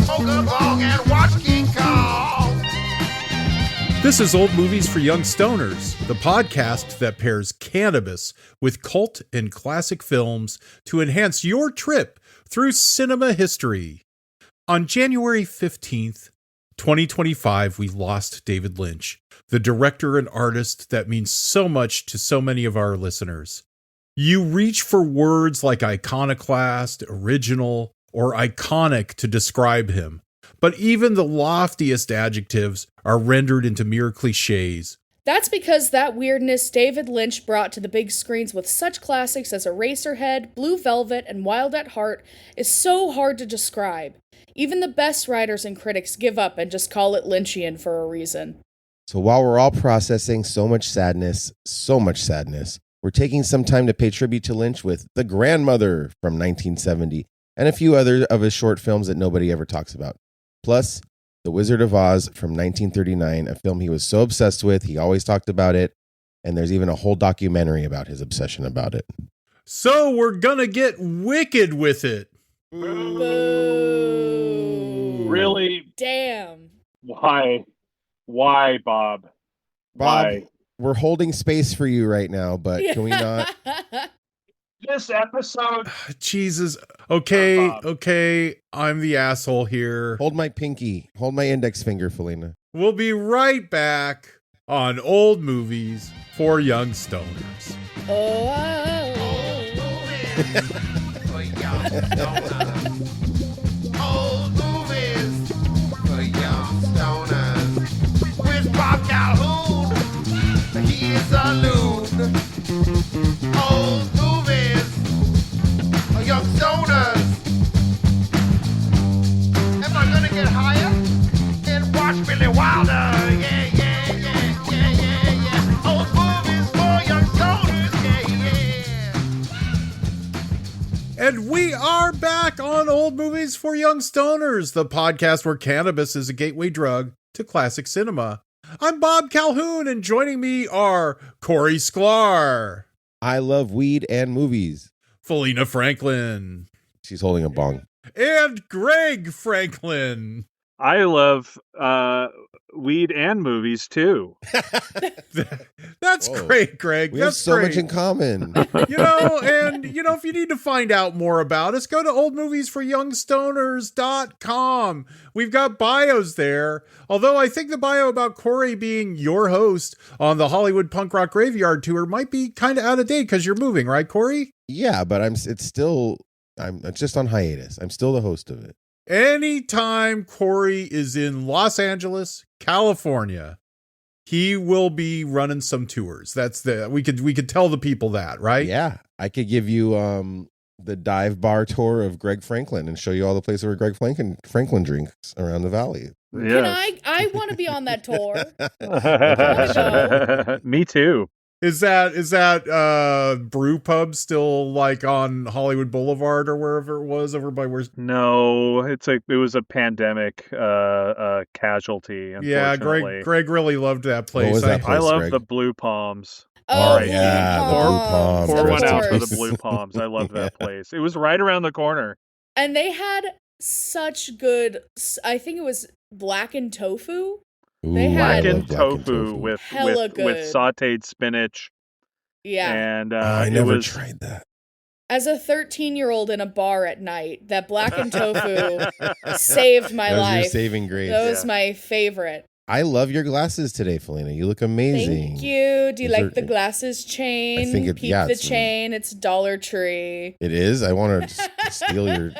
smoke a bong and watch King Kong. This is Old Movies for Young Stoners, the podcast that pairs cannabis with cult and classic films to enhance your trip through cinema history. On January 15th, 2025, we lost David Lynch, the director and artist that means so much to so many of our listeners. You reach for words like iconoclast, original, or iconic to describe him, but even the loftiest adjectives are rendered into mere cliches. That's because that weirdness David Lynch brought to the big screens with such classics as Eraserhead, Blue Velvet, and Wild at Heart is so hard to describe. Even the best writers and critics give up and just call it Lynchian for a reason. So while we're all processing so much sadness, we're taking some time to pay tribute to Lynch with The Grandmother from 1970 and a few other of his short films that nobody ever talks about. Plus, The Wizard of Oz from 1939, a film he was so obsessed with, he always talked about it, and there's even a whole documentary about his obsession about it. So we're gonna get wicked with it. Boo. Really? Damn. Why? Why, Bob? Why? We're holding space for you right now, but can we not? This episode? Jesus. Okay, I'm the asshole here. Hold my pinky. Hold my index finger, Philena. We'll be right back on Old Movies for Young Stoners. Old movies for young stoners. With Bob Calhoun, he is a loon. Old movies for young stoners. Am I gonna get higher and watch Billy Wilder? Yeah, yeah, yeah, yeah, yeah, yeah. Old movies for young stoners. Yeah, yeah. And we are back on Old Movies for Young Stoners, the podcast where cannabis is a gateway drug to classic cinema. I'm Bob Calhoun, and joining me are Corey Sklar. I love weed and movies. Philena Franklin. She's holding a bong. And Greg Franklin. I love weed and movies too. That's Whoa. great, Greg. We have That's so great. much in common. If you need to find out more about us, go to oldmoviesforyoungstoners.com. We've got bios there. Although I think the bio about Corey being your host on the Hollywood Punk Rock Graveyard Tour might be kind of out of date because you're moving, right, Corey? Yeah, but it's just on hiatus. I'm still the host of it. Anytime Corey is in Los Angeles, California, he will be running some tours. We could tell the people that, right? Yeah, I could give you the dive bar tour of Greg Franklin and show you all the places where Greg Franklin drinks around the valley. Yeah. I want to be on that tour. Me too. Is that brew pub still like on Hollywood Boulevard or wherever it was over by where? No, it was a pandemic casualty. Yeah, Greg really loved that place. What was that place, I love Greg? the Blue Palms. Oh, Blue yeah, the Blue Palms. Pour one out for course. the Blue Palms. I love that place. It was right around the corner. And they had such good, I think it was blackened tofu. They had Blackened tofu with hella good. sautéed spinach. Yeah. And I never tried that. As a 13-year-old in a bar at night, that blackened tofu saved my That was life. your saving grace. That was my favorite. I love your glasses today, Philena. You look amazing. Thank you. Do you Those like are- the glasses chain? I think Peep the it's- chain. It's Dollar Tree. It is. I want to steal your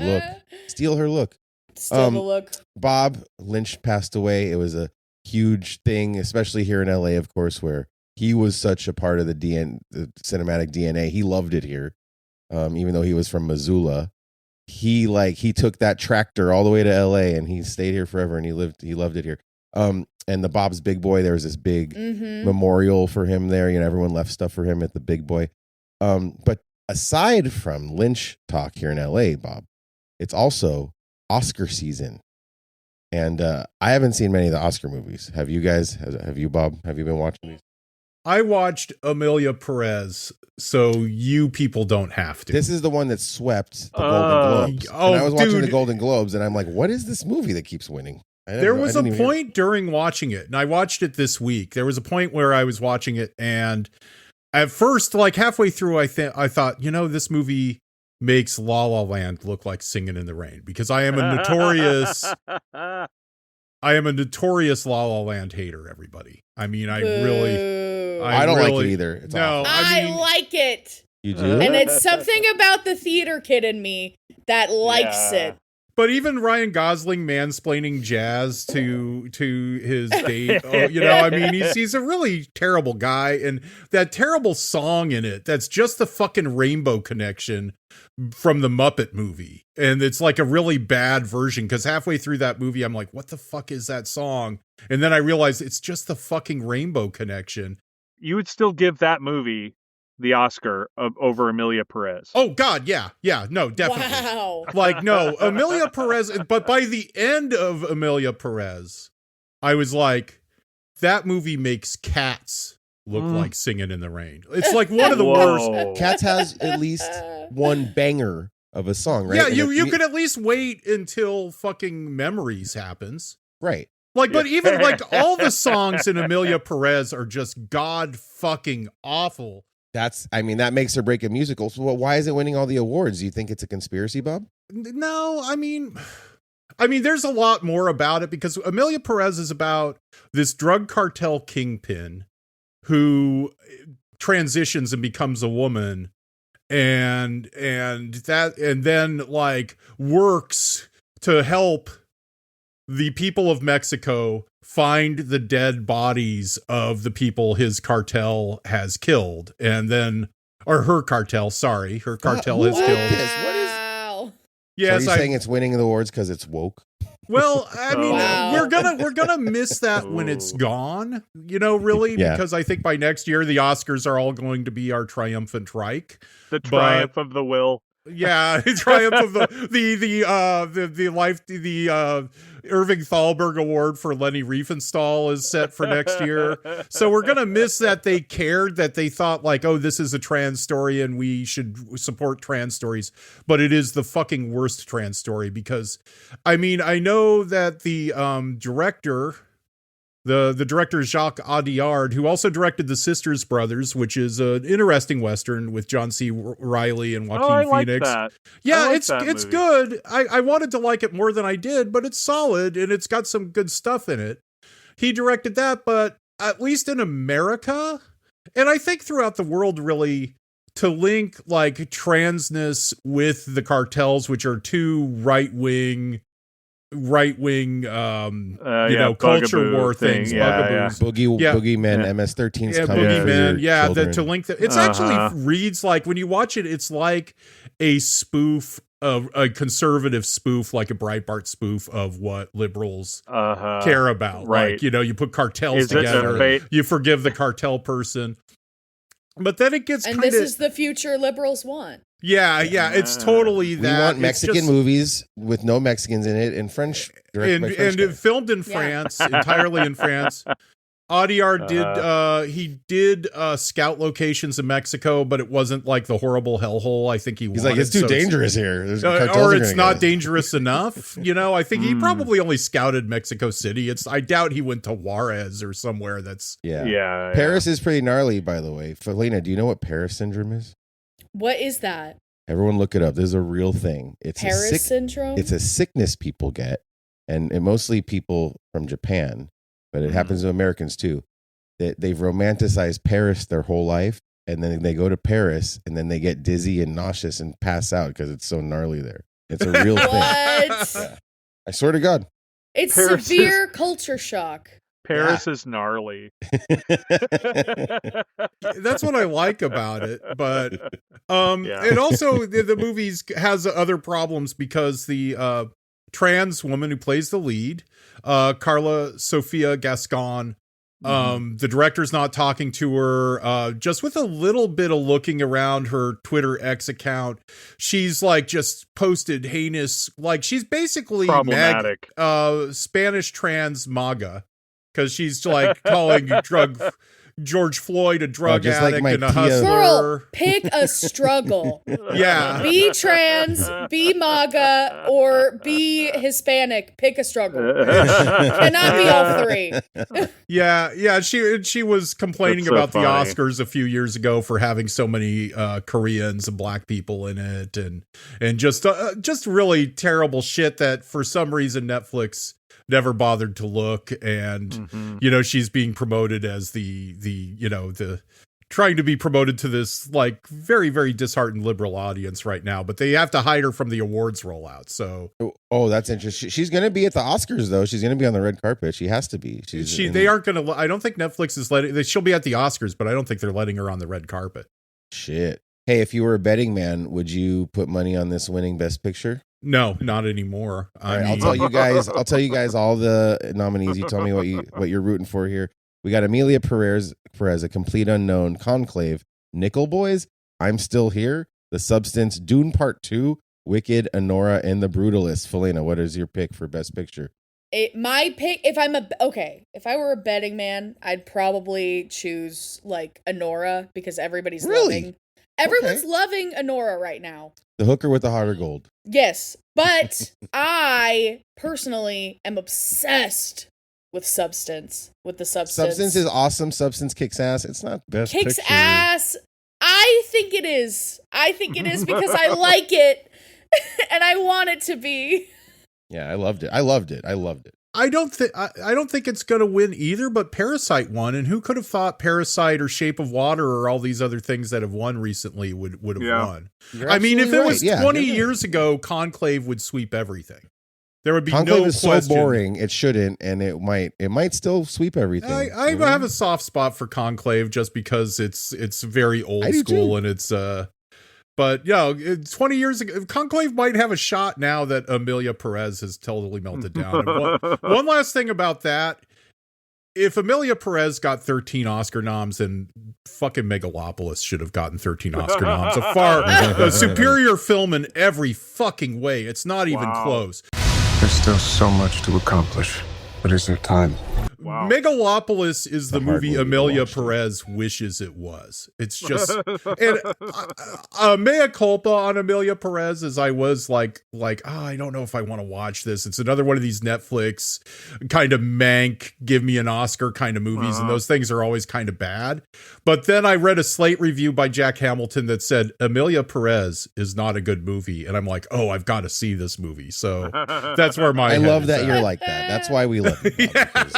look. Steal her look. Still the look. Bob Lynch passed away. It was a huge thing, especially here in LA, of course, where he was such a part of the cinematic DNA. He loved it here, even though he was from Missoula. He took that tractor all the way to LA, and he stayed here forever, and he loved it here. And the Bob's Big Boy, there was this big memorial for him there. Everyone left stuff for him at the Big Boy. But aside from Lynch talk here in LA, Bob, it's also Oscar season. And I haven't seen many of the Oscar movies. Have you guys? Have you, Bob? Have you been watching these? I watched Amelia Perez, so you people don't have to. This is the one that swept the Golden Globes. Oh, and I was watching dude. the Golden Globes, and I'm like, what is this movie that keeps winning? There was a point during watching it, and I watched it this week. There was a point where I was watching it, and at first, like halfway through, I thought, this movie makes La La Land look like Singing in the Rain, because I am a notorious La La Land hater, everybody. I mean, I don't like it either. It's awful. I like it. You do? And it's something about the theater kid in me that likes it. But even Ryan Gosling mansplaining jazz to his date, he's a really terrible guy, and that terrible song in it, that's just the fucking Rainbow Connection from the Muppet movie. And it's like a really bad version, because halfway through that movie, I'm like, what the fuck is that song? And then I realized it's just the fucking Rainbow Connection. You would still give that movie the Oscar over Amelia Perez. Oh God, yeah, no, definitely. Wow. Like, no, Amelia Perez, but by the end of Amelia Perez, I was like, that movie makes Cats look like Singing in the Rain. It's like one of the worst. Cats has at least one banger of a song, right? Yeah, you could at least wait until fucking Memories happens. Right. Like, but even like all the songs in Amelia Perez are just god fucking awful. That makes or break a musical. So why is it winning all the awards? Do you think it's a conspiracy, Bob? No, I mean, there's a lot more about it, because Amelia Perez is about this drug cartel kingpin who transitions and becomes a woman, and then like works to help the people of Mexico find the dead bodies of the people his cartel has killed. And then, or her cartel has killed. Wow. Yes, so are you saying it's winning the awards because it's woke? Well, I mean, Wow. we're gonna miss that when it's gone, really, because I think by next year the Oscars are all going to be our triumphant Reich. The triumph of the will. Yeah, triumph of the Irving Thalberg Award for Leni Riefenstahl is set for next year. So we're gonna miss that they cared, that they thought like, oh, this is a trans story and we should support trans stories, but it is the fucking worst trans story, because I mean, I know that the director. The director Jacques Audiard, who also directed The Sisters Brothers, which is an interesting Western with John C. Reilly and Joaquin Phoenix. That. Yeah, it's good. I wanted to like it more than I did, but it's solid and it's got some good stuff in it. He directed that, but at least in America, and I think throughout the world, really, to link like transness with the cartels, which are two right-wing culture war things, bugaboos. Boogeyman, MS-13's coming for your children. To link that, it's actually reads like, when you watch it, it's like a spoof of a conservative spoof, like a Breitbart spoof of what liberals care about. Right. Like, you put cartels together, you forgive the cartel person. But then it gets this is the future liberals want. Yeah, it's totally that. We want Mexican movies with no Mexicans in it, and French, and filmed in France, entirely in France. Audiard did scout locations in Mexico, but it wasn't like the horrible hellhole I think he's like, it's too dangerous here. Or it's not dangerous enough. I think he probably only scouted Mexico City. I doubt he went to Juarez or somewhere that's... Yeah. Paris is pretty gnarly, by the way. Philena, do you know what Paris syndrome is? What is that? Everyone look it up. This is a real thing. It's Paris syndrome? It's a sickness people get, and mostly people from Japan, but it happens to Americans too. They've romanticized Paris their whole life, and then they go to Paris, and then they get dizzy and nauseous and pass out because it's so gnarly there. It's a real thing. What? Yeah. I swear to God. It's severe culture shock. Paris is gnarly. That's what I like about it, but and also the movies has other problems, because the trans woman who plays the lead, Carla Sofia Gascon, the director's not talking to her, just with a little bit of looking around her Twitter X account. She's like just posted heinous, like she's basically problematic Spanish trans MAGA. Because she's like calling drug George Floyd, a drug just like addict my and a Tia. hustler. Girl, pick a struggle. Yeah. Be trans, be MAGA, or be Hispanic. Pick a struggle. Cannot be all three. Yeah. She was complaining That's so about the funny. Oscars a few years ago for having so many Koreans and black people in it, and just really terrible shit that for some reason Netflix never bothered to look. And she's being promoted as the trying to be promoted to this like very, very disheartened liberal audience right now, but they have to hide her from the awards rollout. So that's interesting. She's going to be at the Oscars though. She's going to be on the red carpet. She has to be. They aren't going to. I don't think Netflix is letting. She'll be at the Oscars, but I don't think they're letting her on the red carpet. Shit. Hey, if you were a betting man, would you put money on this winning Best Picture? No, not anymore. I'll tell you guys. I'll tell you guys all the nominees. You tell me what you're rooting for here. We got Amelia Perez, A Complete Unknown, Conclave, Nickel Boys, I'm Still Here, The Substance, Dune Part 2, Wicked, Anora, and The Brutalist. Philena, what is your pick for Best Picture? My pick, if I were a betting man, I'd probably choose like Anora because everybody's loving Anora right now. The hooker with the heart of gold. Yes, but I personally am obsessed with Substance. Substance is awesome. Substance kicks ass. It's not Best Kicks Picture. ass. I think it is because I like it and I want it to be. Yeah, I loved it. I loved it. I don't think it's going to win either, but Parasite won, and who could have thought Parasite or Shape of Water or all these other things that have won recently would have won? I mean, if it was 20 years ago, Conclave would sweep everything. There would be Conclave no is question. so boring, it shouldn't, and it might still sweep everything. I have a soft spot for Conclave just because it's very old school and it's but 20 years ago, Conclave might have a shot now that Amelia Perez has totally melted down. And one last thing about that. If Amelia Perez got 13 Oscar noms, then fucking Megalopolis should have gotten 13 Oscar noms. A superior film in every fucking way. It's not even close. There's still so much to accomplish, but is there time? Wow. Megalopolis is the movie movie Amelia to watch. Perez wishes it was. It's just and mea culpa on Amelia Perez as I was like I don't know if I want to watch this. It's another one of these Netflix kind of Mank, give me an Oscar kind of movies, and those things are always kind of bad. But then I read a Slate review by Jack Hamilton that said Amelia Perez is not a good movie, and I'm like, oh, I've got to see this movie. So that's where my I head love is that at. you're like that. That's why we love you.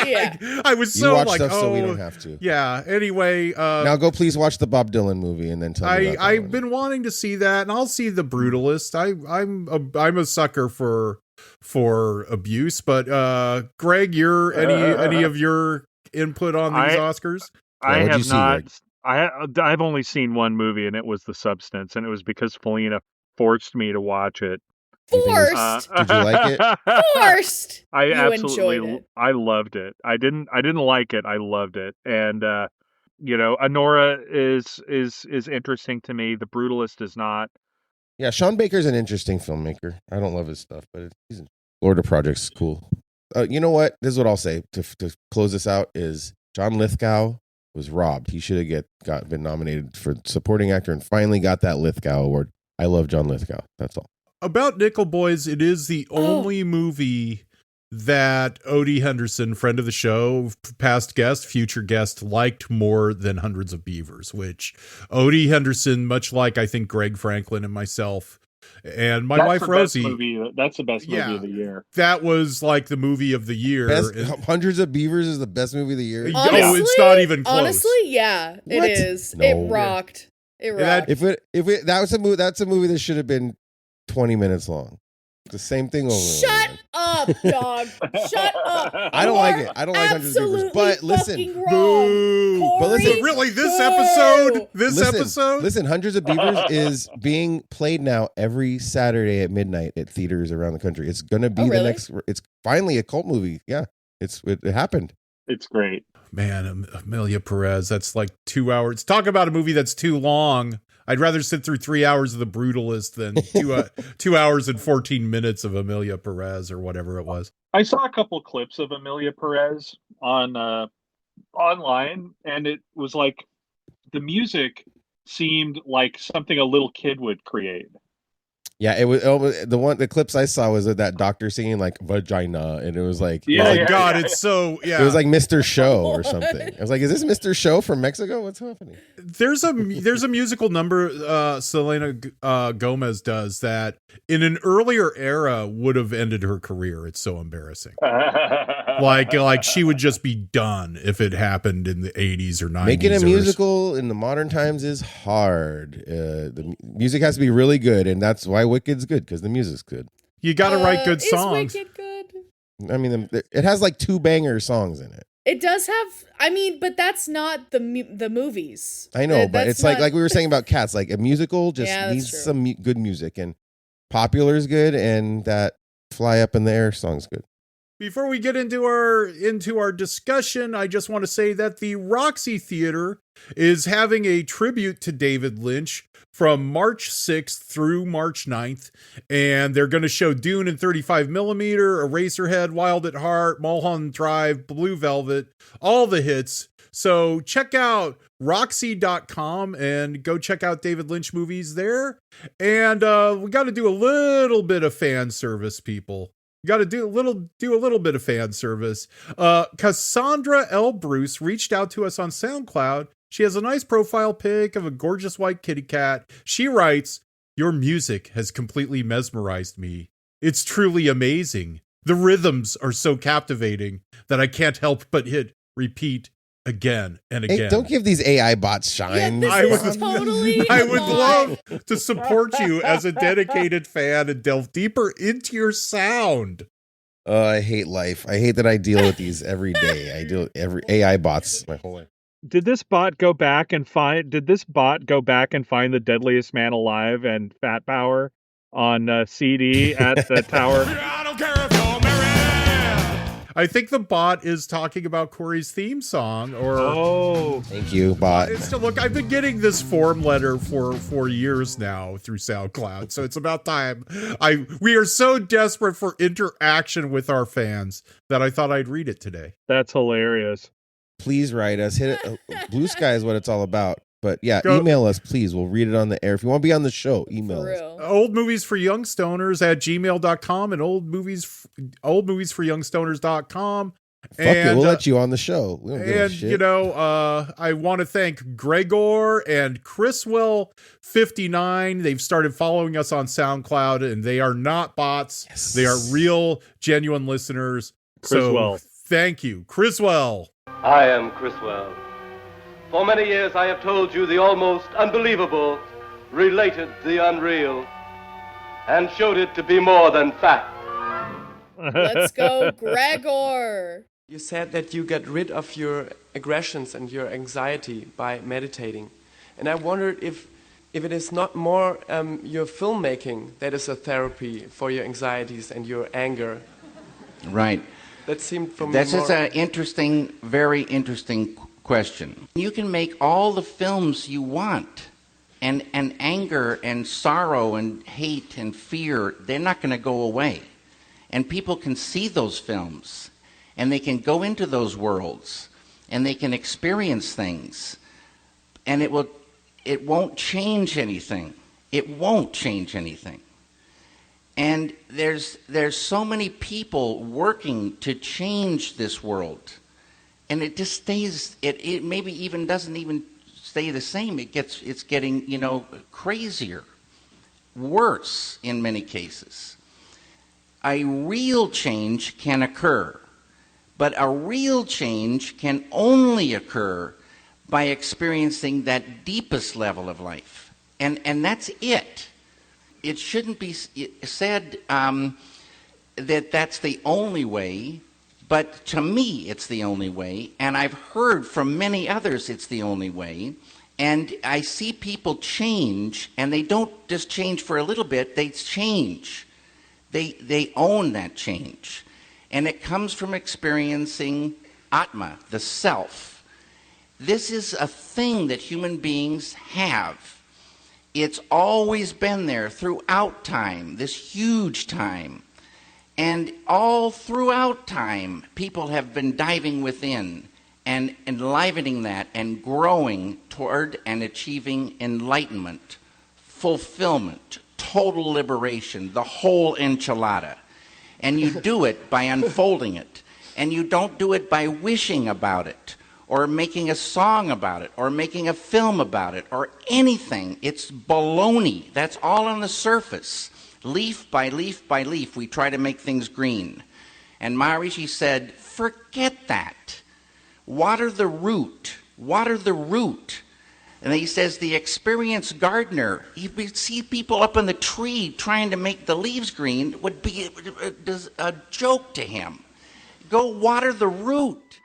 Yeah. I was You so watch like, stuff so we don't have to. Yeah. Anyway, Now go please watch the Bob Dylan movie and then tell me about that I've one. been wanting to see that, and I'll see The Brutalist. I'm a sucker for abuse, but Greg, you're any of your input on these Oscars? I what'd you have see, not. Greg? I've only seen one movie, and it was The Substance, and it was because Philena forced me to watch it. Forced. Did you like it? Forced. I You absolutely, enjoyed it. I loved it. I didn't like it. I loved it, and Anora is interesting to me. The Brutalist is not. Yeah, Sean Baker's an interesting filmmaker. I don't love his stuff, but he's Lord of Projects cool. You know what? This is what I'll say to close this out: is John Lithgow was robbed. He should have been nominated for supporting actor and finally got that Lithgow award. I love John Lithgow. That's all. About Nickel Boys, it is the only movie that Odie Henderson, friend of the show, past guest, future guest, liked more than Hundreds of Beavers, which Odie Henderson, much like I think Greg Franklin and myself and my wife Rosie, That's the best movie of the year. that was like the movie of the year. Hundreds of Beavers is the best movie of the year. Oh, it's not even close. Honestly, yeah, What? it is. No. It rocked. It rocked. That's a movie that should have been 20 minutes long. The same thing over. Shut up, dog. Shut up. I don't like it. I don't like Hundreds of Beavers. But listen, But listen, really, this episode, Listen, Hundreds of Beavers is being played now every Saturday at midnight at theaters around the country. It's gonna be the next. It's finally a cult movie. Yeah, it happened. It's great. Man, Amelia Perez, that's like 2 hours. Talk about a movie that's too long. I'd rather sit through 3 hours of The Brutalist than 2 hours and 14 minutes of Amelia Perez or whatever it was. I saw a couple clips of Amelia Perez on online, and it was like the music seemed like something a little kid would create. Yeah, it was the clips I saw was of that doctor singing like vagina, and it was like Yeah, Oh it was my like, God, it's so it was like Mr. Show or What? something. I was like, is this Mr. Show from Mexico? What's happening? there's a musical number Selena Gomez does that in an earlier era would have ended her career. It's so embarrassing. Like she would just be done if it happened in the 80s or 90s. Making a musical in the modern times is hard. The music has to be really good, and that's why Wicked's good, because the music's good. You got to write good songs. Is Wicked good? I mean, it has like 2 banger songs in it. It does have. I mean, but that's not the movies. I know, but That's it's like not- we were saying about Cats. Like a musical just Yeah, that's needs true. some good music, and Popular is good, and that Fly Up in the Air song's good. Before we get into our discussion, I just want to say that the Roxy Theater is having a tribute to David Lynch from March 6th through March 9th, and they're going to show Dune in 35 millimeter, Eraserhead, Wild at Heart, Mulholland Drive, Blue Velvet, all the hits. So check out Roxy.com and go check out David Lynch movies there. And we got to do a little bit of fan service, people. Got to do a little bit of fan service. Cassandra L. Bruce reached out to us on SoundCloud. She has a nice profile pic of a gorgeous white kitty cat. She writes, "Your music has completely mesmerized me. It's truly amazing. The rhythms are so captivating that I can't help but hit repeat again and again." Hey, don't give these AI bots shine. Yeah, I this would- is totally. I would a lie. love to support you as a dedicated fan and delve deeper into your sound. I hate life. I hate that I deal with these every day. I deal with every AI bots my whole life. Did this bot go back and find the Deadliest Man Alive and Fat Power on CD at the tower? I don't care if you're married. I think the bot is talking about Corey's theme song, or Oh, Thank you, bot. look, I've been getting this form letter for years now through SoundCloud, so it's about time. We are so desperate for interaction with our fans that I thought I'd read it today. that's hilarious. Please write us. Hit it. Blue Sky is what it's all about. But yeah, Go- email us, please. We'll read it on the air. If you want to be on the show, email For us. real. Old movies for young stoners at gmail.com and old movies for youngstoners.com. Fuck it, we'll let you on the show. We don't give a And, shit. you know, I want to thank Gregor and Chriswell59. They've started following us on SoundCloud, and they are not bots. Yes. They are real, genuine listeners. Criswell. So thank you. Criswell. I am Criswell. For many years I have told you the almost unbelievable, related the unreal, and showed it to be more than fact. Let's go, Gregor. You said that you get rid of your aggressions and your anxiety by meditating. And I wondered if it is not more your filmmaking that is a therapy for your anxieties and your anger. Right. That seemed for me This more... is an interesting, very interesting question. You can make all the films you want, and anger and sorrow and hate and fear, they're not going to go away. And people can see those films, and they can go into those worlds, and they can experience things, and it won't change anything. It won't change anything. And there's so many people working to change this world, and it just stays. It maybe even doesn't even stay the same. It's getting crazier, worse in many cases. A real change can occur, but a real change can only occur by experiencing that deepest level of life, and that's it. It shouldn't be said that that's the only way, but to me it's the only way, and I've heard from many others it's the only way, and I see people change, and they don't just change for a little bit, they change. They own that change, and it comes from experiencing Atma, the self. This is a thing that human beings have. It's always been there throughout time, this huge time. And all throughout time, people have been diving within and enlivening that and growing toward and achieving enlightenment, fulfillment, total liberation, the whole enchilada. And you do it by unfolding it. And you don't do it by wishing about it, or making a song about it, or making a film about it, or anything. It's baloney. That's all on the surface. Leaf by leaf by leaf, we try to make things green. And Maharishi said, forget that. Water the root. Water the root. And he says the experienced gardener, you see people up in the tree trying to make the leaves green, would be a joke to him. Go water the root.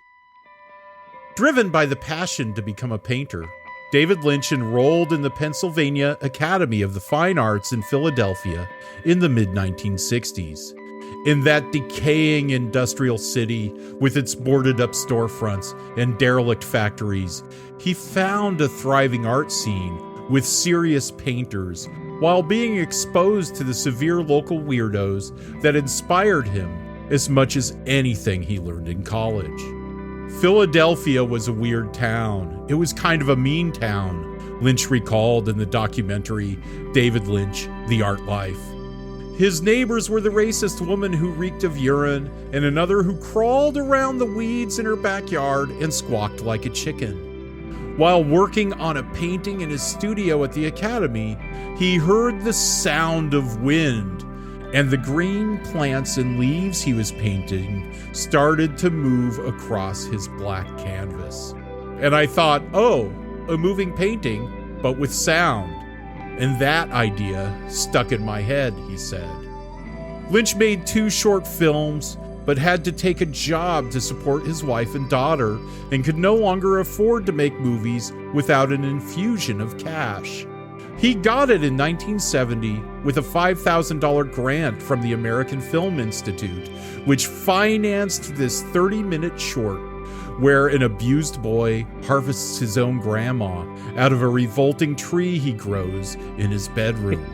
Driven by the passion to become a painter, David Lynch enrolled in the Pennsylvania Academy of the Fine Arts in Philadelphia in the mid-1960s. In that decaying industrial city with its boarded-up storefronts and derelict factories, he found a thriving art scene with serious painters while being exposed to the severe local weirdos that inspired him as much as anything he learned in college. Philadelphia was a weird town. It was kind of a mean town, Lynch recalled in the documentary David Lynch, The Art Life. His neighbors were the racist woman who reeked of urine and another who crawled around the weeds in her backyard and squawked like a chicken. While working on a painting in his studio at the Academy, he heard the sound of wind, and the green plants and leaves he was painting started to move across his black canvas. And I thought, oh, a moving painting, but with sound. And that idea stuck in my head, he said. Lynch made 2 short films, but had to take a job to support his wife and daughter and could no longer afford to make movies without an infusion of cash. He got it in 1970 with a $5,000 grant from the American Film Institute, which financed this 30-minute short where an abused boy harvests his own grandma out of a revolting tree he grows in his bedroom.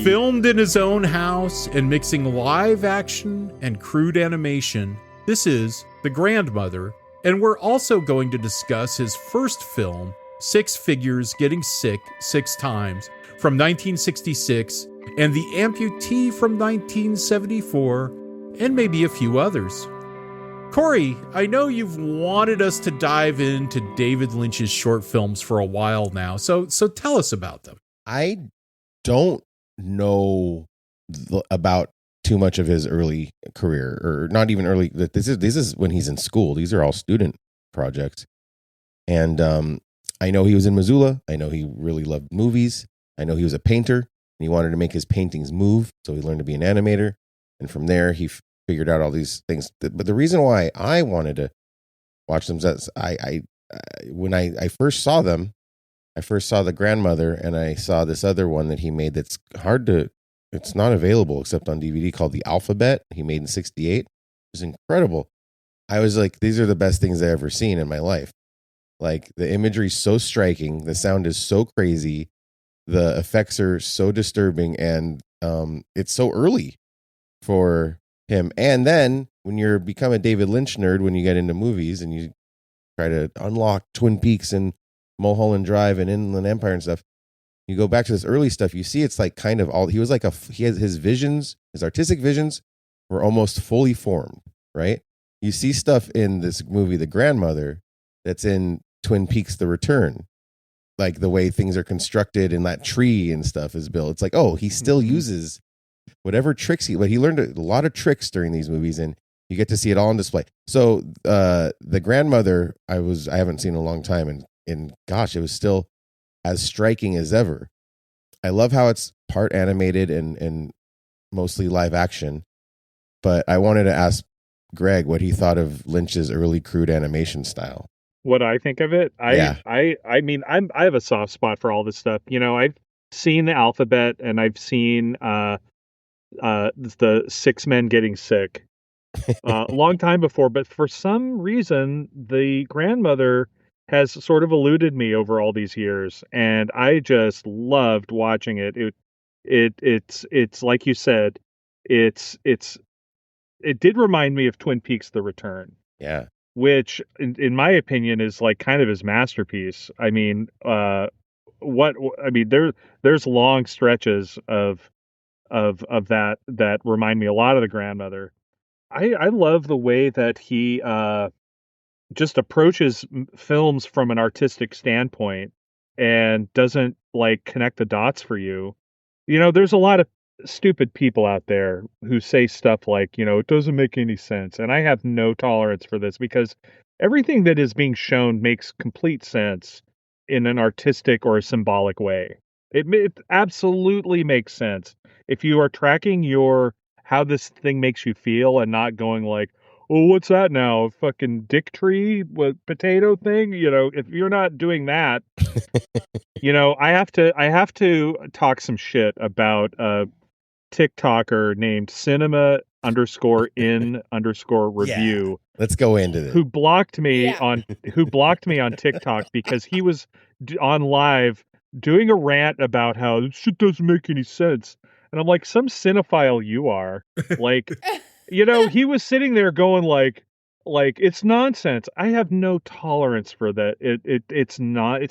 Filmed in his own house and mixing live action and crude animation, this is The Grandmother, and we're also going to discuss his first film, Six Figures Getting Sick 6 Times, from 1966, and The Amputee from 1974, and maybe a few others. Corey, I know you've wanted us to dive into David Lynch's short films for a while now, so tell us about them. I don't know about too much of his early career, or not even early. This is when he's in school. These are all student projects, and I know he was in Missoula. I know he really loved movies. I know he was a painter, and he wanted to make his paintings move, so he learned to be an animator, and from there he figured out all these things. But the reason why I wanted to watch them is when I first saw them, I first saw The Grandmother, and I saw this other one that he made that's it's not available except on DVD, called The Alphabet. He made in 1968. It was incredible. I was like, these are the best things I've ever seen in my life. Like, the imagery is so striking, the sound is so crazy, the effects are so disturbing, and it's so early for him. And then when you become a David Lynch nerd, when you get into movies and you try to unlock Twin Peaks and Mulholland Drive and Inland Empire and stuff, you go back to this early stuff, you see it's like kind of all, he has his visions, his artistic visions were almost fully formed, right? You see stuff in this movie, The Grandmother, that's in Twin Peaks The Return, like the way things are constructed and that tree and stuff is built. It's like, oh, he still uses whatever tricks but he learned a lot of tricks during these movies, and you get to see it all on display. So The Grandmother, I haven't seen in a long time, and gosh, it was still as striking as ever. I love how it's part animated and mostly live action, but I wanted to ask Greg what he thought of Lynch's early crude animation style. What I think of it, I mean, I have a soft spot for all this stuff. You know, I've seen The Alphabet, and I've seen the 6 Men Getting Sick a long time before, but for some reason The Grandmother has sort of eluded me over all these years, and I just loved watching it. It's like you said, it did remind me of Twin Peaks The Return. Yeah. which in my opinion is like kind of his masterpiece. I mean, there's long stretches of that remind me a lot of The Grandmother. I love the way that he just approaches films from an artistic standpoint and doesn't like connect the dots for you. There's a lot of stupid people out there who say stuff like, it doesn't make any sense. And I have no tolerance for this because everything that is being shown makes complete sense in an artistic or a symbolic way. It absolutely makes sense. If you are tracking how this thing makes you feel and not going like, oh, what's that now? A fucking dick tree with potato thing? If you're not doing that, I have to talk some shit about a TikToker named cinema_in_review. Let's go into this. Who blocked me on TikTok because he was on live doing a rant about how this shit doesn't make any sense. And I'm like, some cinephile you are. Like, he was sitting there going like it's nonsense. I have no tolerance for that. It's not.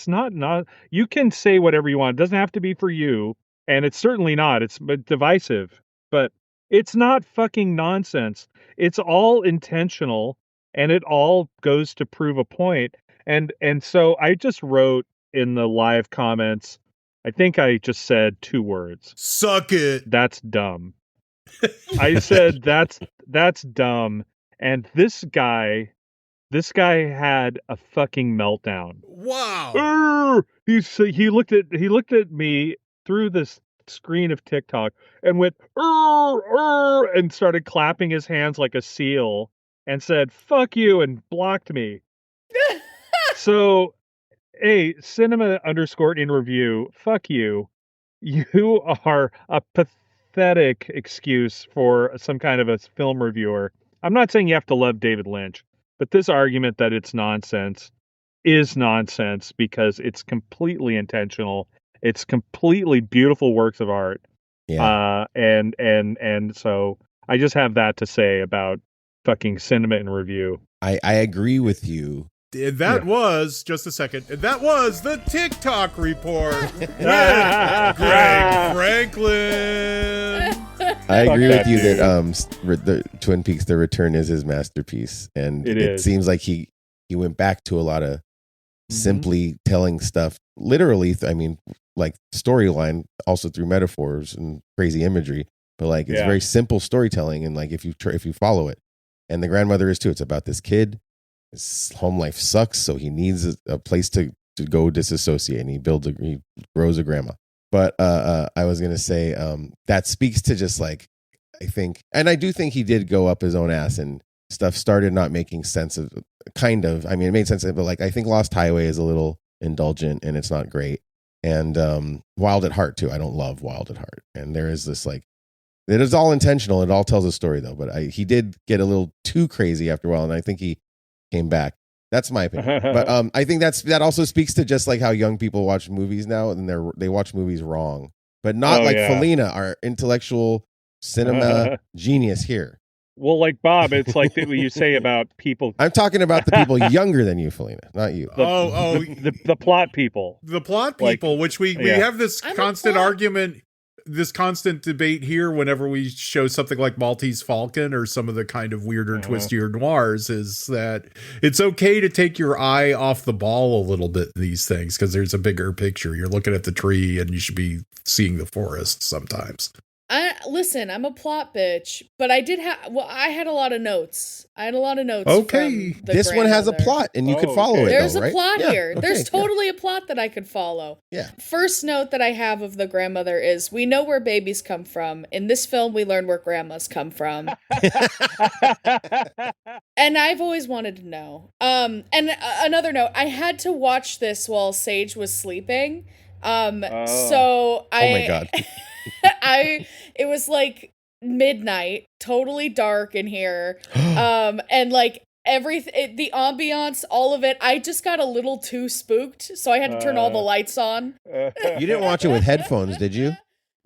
You can say whatever you want. It doesn't have to be for you, and it's certainly not. It's divisive, but it's not fucking nonsense. It's all intentional, and it all goes to prove a point. And so I just wrote in the live comments, I think I just said 2 words. Suck it. That's dumb. I said that's dumb, and this guy had a fucking meltdown. Wow. He looked at me through this screen of TikTok and went and started clapping his hands like a seal and said fuck you and blocked me. So, hey, cinema_in_review, fuck you. You are a pathetic excuse for some kind of a film reviewer. I'm not saying you have to love David Lynch, but this argument that it's nonsense is nonsense because it's completely intentional. It's completely beautiful works of art. Yeah. And so I just have that to say about fucking cinema in review. I agree with you. And that was, just a second, and that was the TikTok report with Greg Franklin. I agree with you that the Twin Peaks: The Return is his masterpiece, and it seems like he went back to a lot of simply telling stuff literally. I mean, like storyline, also through metaphors and crazy imagery, but like it's very simple storytelling, and like if you follow it, and The Grandmother is too. It's about this kid. His home life sucks, so he needs a place to go disassociate, and he grows a grandma. But I was gonna say that speaks to just like, I think, and I do think he did go up his own ass, and stuff started not making sense of, kind of. I mean, it made sense, but like I think Lost Highway is a little indulgent and it's not great. And Wild at Heart too. I don't love Wild at Heart, and there is this like, it is all intentional. It all tells a story though, but he did get a little too crazy after a while, and I think he came back. That's my opinion. But I think that also speaks to just like how young people watch movies now, and they watch movies wrong, but not Philena, our intellectual cinema genius here. Well, like Bob, it's like what you say about people. I'm talking about the people younger than you, Philena, not you. The plot people. The plot people, like, which we have this constant argument, this constant debate here whenever we show something like Maltese Falcon or some of the kind of weirder, twistier noirs, is that it's okay to take your eye off the ball a little bit in these things because there's a bigger picture. You're looking at the tree and you should be seeing the forest sometimes. Listen, I'm a plot bitch, but I had a lot of notes. Okay. This one has a plot and you could follow it. There's though, right? a plot here. Okay, There's totally a plot that I could follow. Yeah. First note that I have of The Grandmother is we know where babies come from. In this film, we learn where grandmas come from. And I've always wanted to know. And another note, I had to watch this while Sage was sleeping. So oh my God. It was like midnight, totally dark in here. And like everything, the ambiance, all of it, I just got a little too spooked. So I had to turn all the lights on. You didn't watch it with headphones, did you?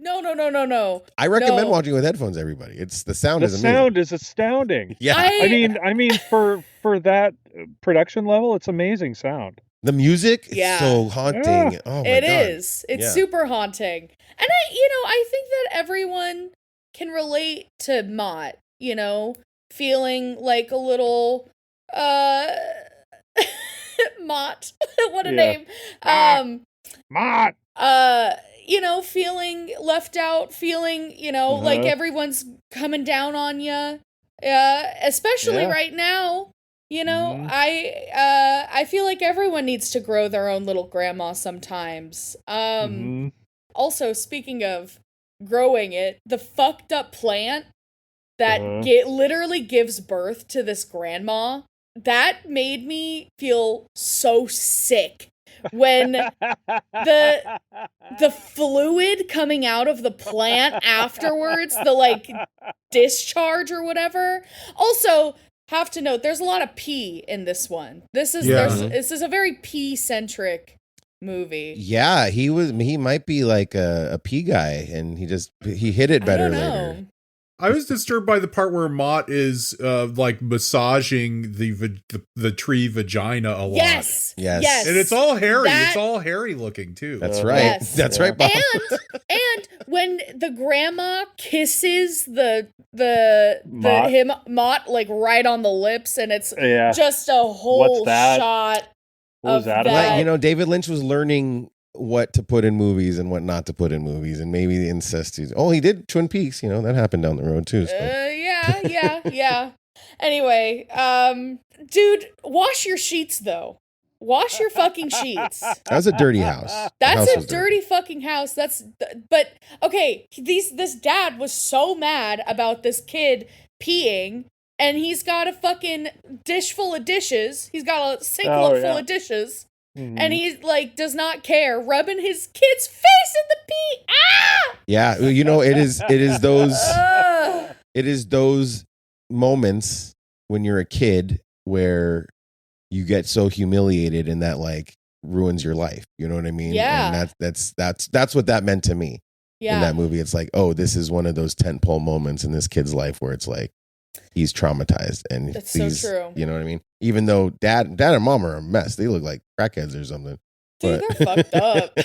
No. I recommend No. watching with headphones, everybody. The sound The is amazing. sound is astounding. Yeah. I mean, for that production level, it's amazing sound. The music is Yeah. so haunting. Yeah. Oh my It God. is. It's Yeah. super haunting. And I think that everyone can relate to Mott, feeling like a little Mott. What a name. Mott. Feeling left out, feeling, like everyone's coming down on you. Especially right now. I feel like everyone needs to grow their own little grandma sometimes. Also, speaking of growing it, the fucked up plant that literally gives birth to this grandma, that made me feel so sick. When the fluid coming out of the plant afterwards, the discharge or whatever. Also, have to note, there's a lot of pee in this one. This is a very pee-centric movie. Yeah, he might be like a pea guy, and he hit it better later. I was disturbed by the part where Mott is massaging the tree vagina a lot. Yes. And it's all hairy. It's all hairy looking too. That's right. Yes. That's right, Bob. And when the grandma kisses the Mott right on the lips, and it's just a whole shot. What was that about? David Lynch was learning what to put in movies and what not to put in movies, and maybe the incest. He did Twin Peaks. That happened down the road too. So. Yeah. Anyway, dude, wash your sheets though. Wash your fucking sheets. That was a dirty house. That's a dirty fucking house. But okay. This dad was so mad about this kid peeing, and he's got a fucking dish full of dishes. He's got a sink full of dishes. Mm-hmm. And he does not care, rubbing his kid's face in the pee. Ah! Yeah, it is those moments when you're a kid where you get so humiliated, and that ruins your life. You know what I mean? Yeah. And that's what that meant to me. Yeah. In that movie, it's this is one of those tentpole moments in this kid's life where it's he's traumatized, and that's so true. You know what I mean? Even though dad and mom are a mess, they look like crackheads or something. Dude, they're fucked up.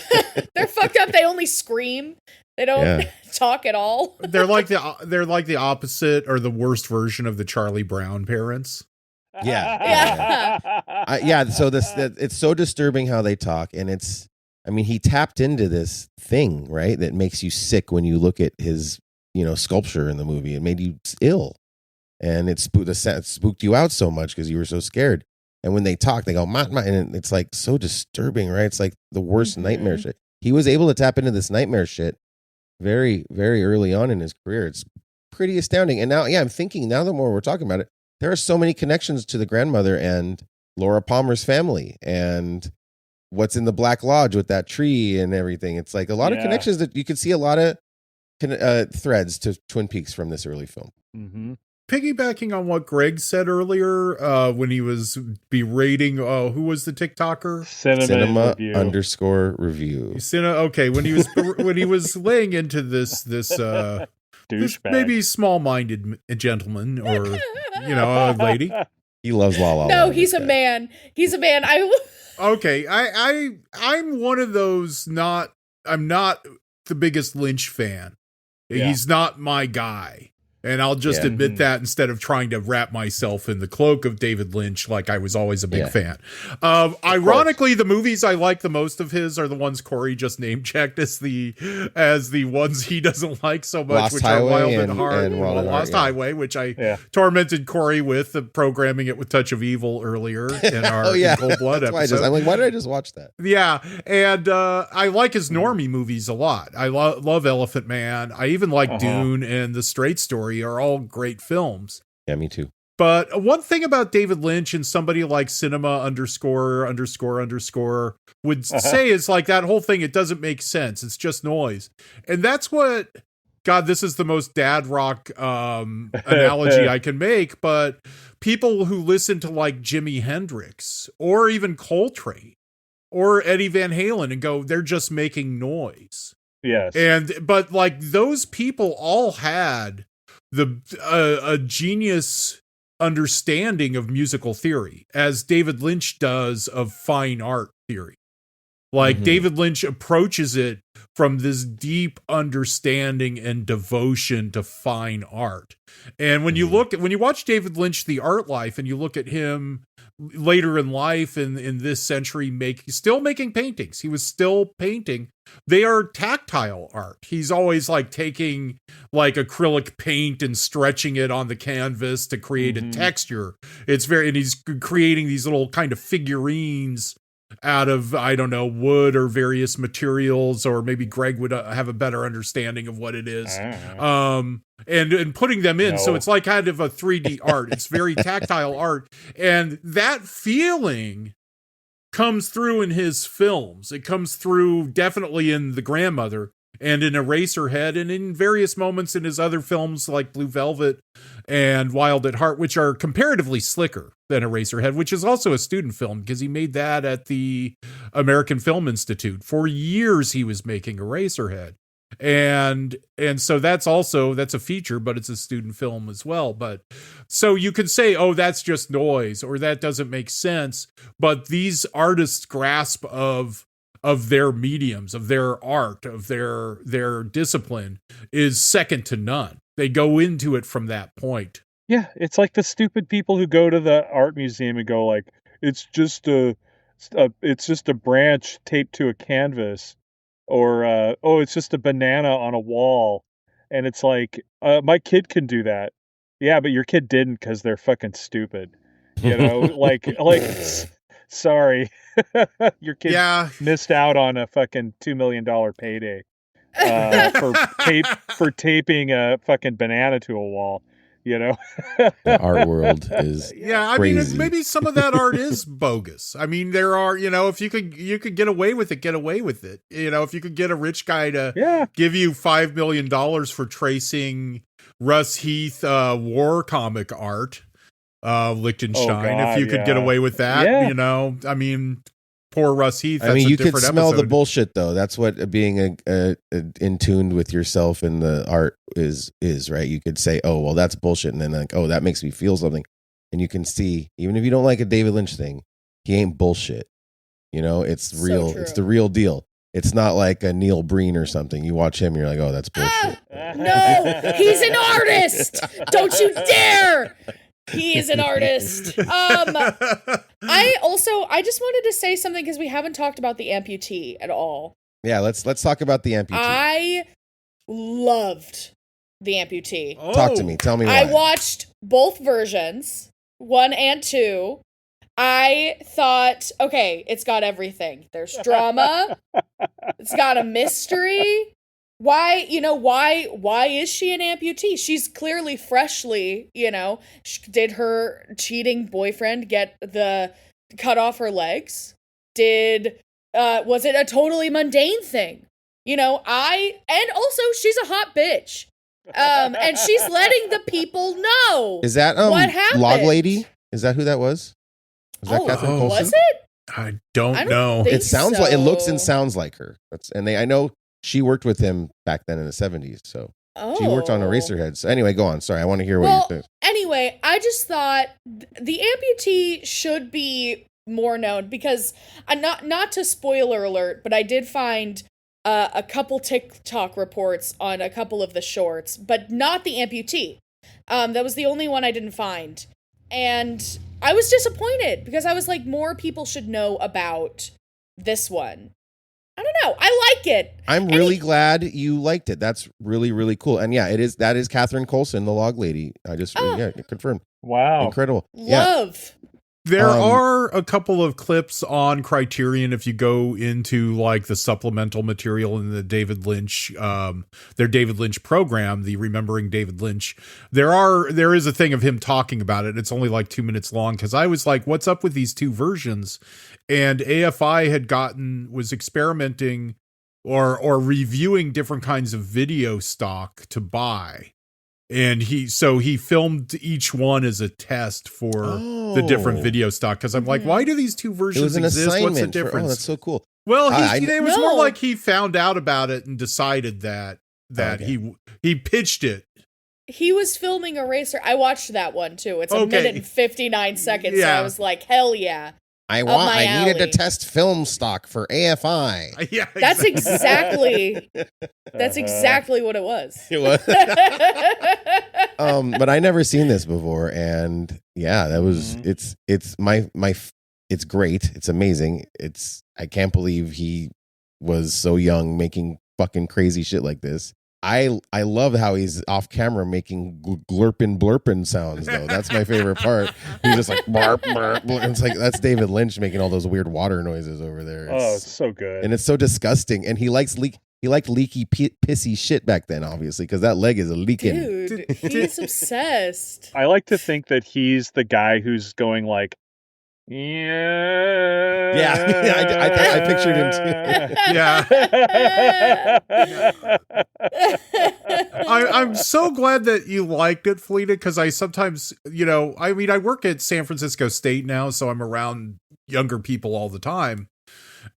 They're fucked up. They only scream. They don't talk at all. They're like the opposite or the worst version of the Charlie Brown parents. Yeah. So it's so disturbing how they talk, and he tapped into this thing, right, that makes you sick when you look at his sculpture in the movie. It made you ill. And it spooked you out so much because you were so scared. And when they talk, they go, "Ma," and it's so disturbing, right? It's the worst nightmare shit. He was able to tap into this nightmare shit very, very early on in his career. It's pretty astounding. And now, I'm thinking, now the more we're talking about it, there are so many connections to the grandmother and Laura Palmer's family and what's in the Black Lodge with that tree and everything. It's a lot of connections that you could see a lot of threads to Twin Peaks from this early film. Mm-hmm. Piggybacking on what Greg said earlier, when he was berating, who was the TikToker? Cinema_review. Okay, when he was laying into this maybe small-minded gentleman or a lady. He loves La La Land. No, he's a man. He's a man. Okay, I'm one of those. I'm not the biggest Lynch fan. Yeah. He's not my guy. And I'll just admit that instead of trying to wrap myself in the cloak of David Lynch, like I was always a big fan. Ironically, the movies I like the most of his are the ones Corey just name checked as the ones he doesn't like so much, Lost which Highway are Wild and Hard, and Lost Highway, which I tormented Corey with programming it with Touch of Evil earlier in our in Cold Blood episode. I'm like, why did I just watch that? Yeah, and I like his normie movies a lot. I love Elephant Man. I even like Dune and The Straight Story. Are all great films. Yeah, me too. But one thing about David Lynch and somebody like cinema ___ would say is that whole thing, it doesn't make sense. It's just noise. And that's what, God, this is the most dad rock analogy I can make, but people who listen to Jimi Hendrix or even Coltrane or Eddie Van Halen and go, they're just making noise. Yes. But like those people all had a genius understanding of musical theory, as David Lynch does of fine art theory. Like David Lynch approaches it from this deep understanding and devotion to fine art. And when you watch David Lynch, The Art Life, and you look at him later in life in this century, still making paintings. He was still painting. They are tactile art. He's always like taking like acrylic paint and stretching it on the canvas to create a texture. And he's creating these little kind of figurines out of, I don't know, wood or various materials, or maybe Greg would have a better understanding of what it is. And putting them in. No. So it's like kind of a 3D art. It's very tactile art. And that feeling comes through in his films. It comes through definitely in The Grandmother and in Eraserhead, and in various moments in his other films like Blue Velvet and Wild at Heart, which are comparatively slicker than Eraserhead, which is also a student film because he made that at the American Film Institute. For years he was making Eraserhead. And so that's a feature, but it's a student film as well. But so you could say, oh, that's just noise, or that doesn't make sense. But these artists' grasp of their mediums, of their art, of their discipline is second to none. They go into it from that point. Yeah, it's like the stupid people who go to the art museum and go like, it's just a branch taped to a canvas, or it's just a banana on a wall, and it's like, my kid can do that. Yeah, but your kid didn't because they're fucking stupid. You know, like sorry, your kid missed out on a fucking $2 million payday for taping a fucking banana to a wall. You know, the art world is crazy. I mean, maybe some of that art is bogus. I mean, there are, if you could get away with it, get away with it. If you could get a rich guy to give you $5 million for tracing Russ Heath war comic art, Liechtenstein, if you could get away with that, I mean, poor Russ Heath. I mean, you could smell the bullshit though. That's what being in tune with yourself in the art is, right? You could say, oh, well, that's bullshit. And then like, oh, that makes me feel something. And you can see, even if you don't like a David Lynch thing, he ain't bullshit. It's real. It's the real deal. It's not like a Neil Breen or something. You watch him and you're like, oh, that's bullshit. No, he's an artist. Don't you dare. He is an artist. I just wanted to say something because we haven't talked about the amputee at all. Yeah, let's talk about the amputee. I loved the amputee. Oh. Talk to me. Tell me why. I watched both versions, 1 and 2. I thought, okay, it's got everything. There's drama. It's got a mystery. Why is she an amputee? She's clearly freshly, did her cheating boyfriend get cut off her legs? Was it a totally mundane thing? And also she's a hot bitch. And she's letting the people know. Is that what happened. Log Lady? Is that who that was? Was that Catherine Coulson? Was it? I don't know. It sounds like, it looks and sounds like her. I know she worked with him back then in the 70s, so she worked on Eraserhead. So anyway, go on. Sorry, I want to hear what you're saying. Anyway, I just thought the amputee should be more known because, not to spoiler alert, but I did find a couple TikTok reports on a couple of the shorts, but not the amputee. That was the only one I didn't find. And I was disappointed because I was like, more people should know about this one. I don't know. I like it. I'm really glad you liked it. That's really, really cool. And yeah, that is Catherine Coulson, the Log Lady. I just confirmed. Wow. Incredible. Love. There are a couple of clips on Criterion if you go into like the supplemental material in the David Lynch, their David Lynch program, the Remembering David Lynch. There is a thing of him talking about it. It's only like 2 minutes long because I was like, what's up with these two versions? And AFI was experimenting or reviewing different kinds of video stock to buy. And he filmed each one as a test for the different video stock. Cause I'm like, why do these two versions exist? What's the difference? That's so cool. Well, it was more No. like he found out about it and decided that he pitched it. He was filming Eraser. I watched that one too. It's a Okay. minute and 59 seconds. So Yeah. I was like, hell yeah. I my needed to alley. test film stock for AFI. Yeah, That's exactly what it was. It was. But I never seen this before, and yeah, that was it's it's great. It's amazing. I can't believe he was so young making fucking crazy shit like this. I love how he's off camera making glurpin sounds though. That's my favorite part. He's just like barp, barp, barp. It's like that's David Lynch making all those weird water noises over there. It's so good, and it's so disgusting. And he liked leaky pissy shit back then, obviously, because that leg is leaking. Dude, he's obsessed. I like to think that he's the guy who's going like, yeah, I pictured him too. I'm so glad that you liked it, Philena, because I sometimes, I work at San Francisco State now, so I'm around younger people all the time.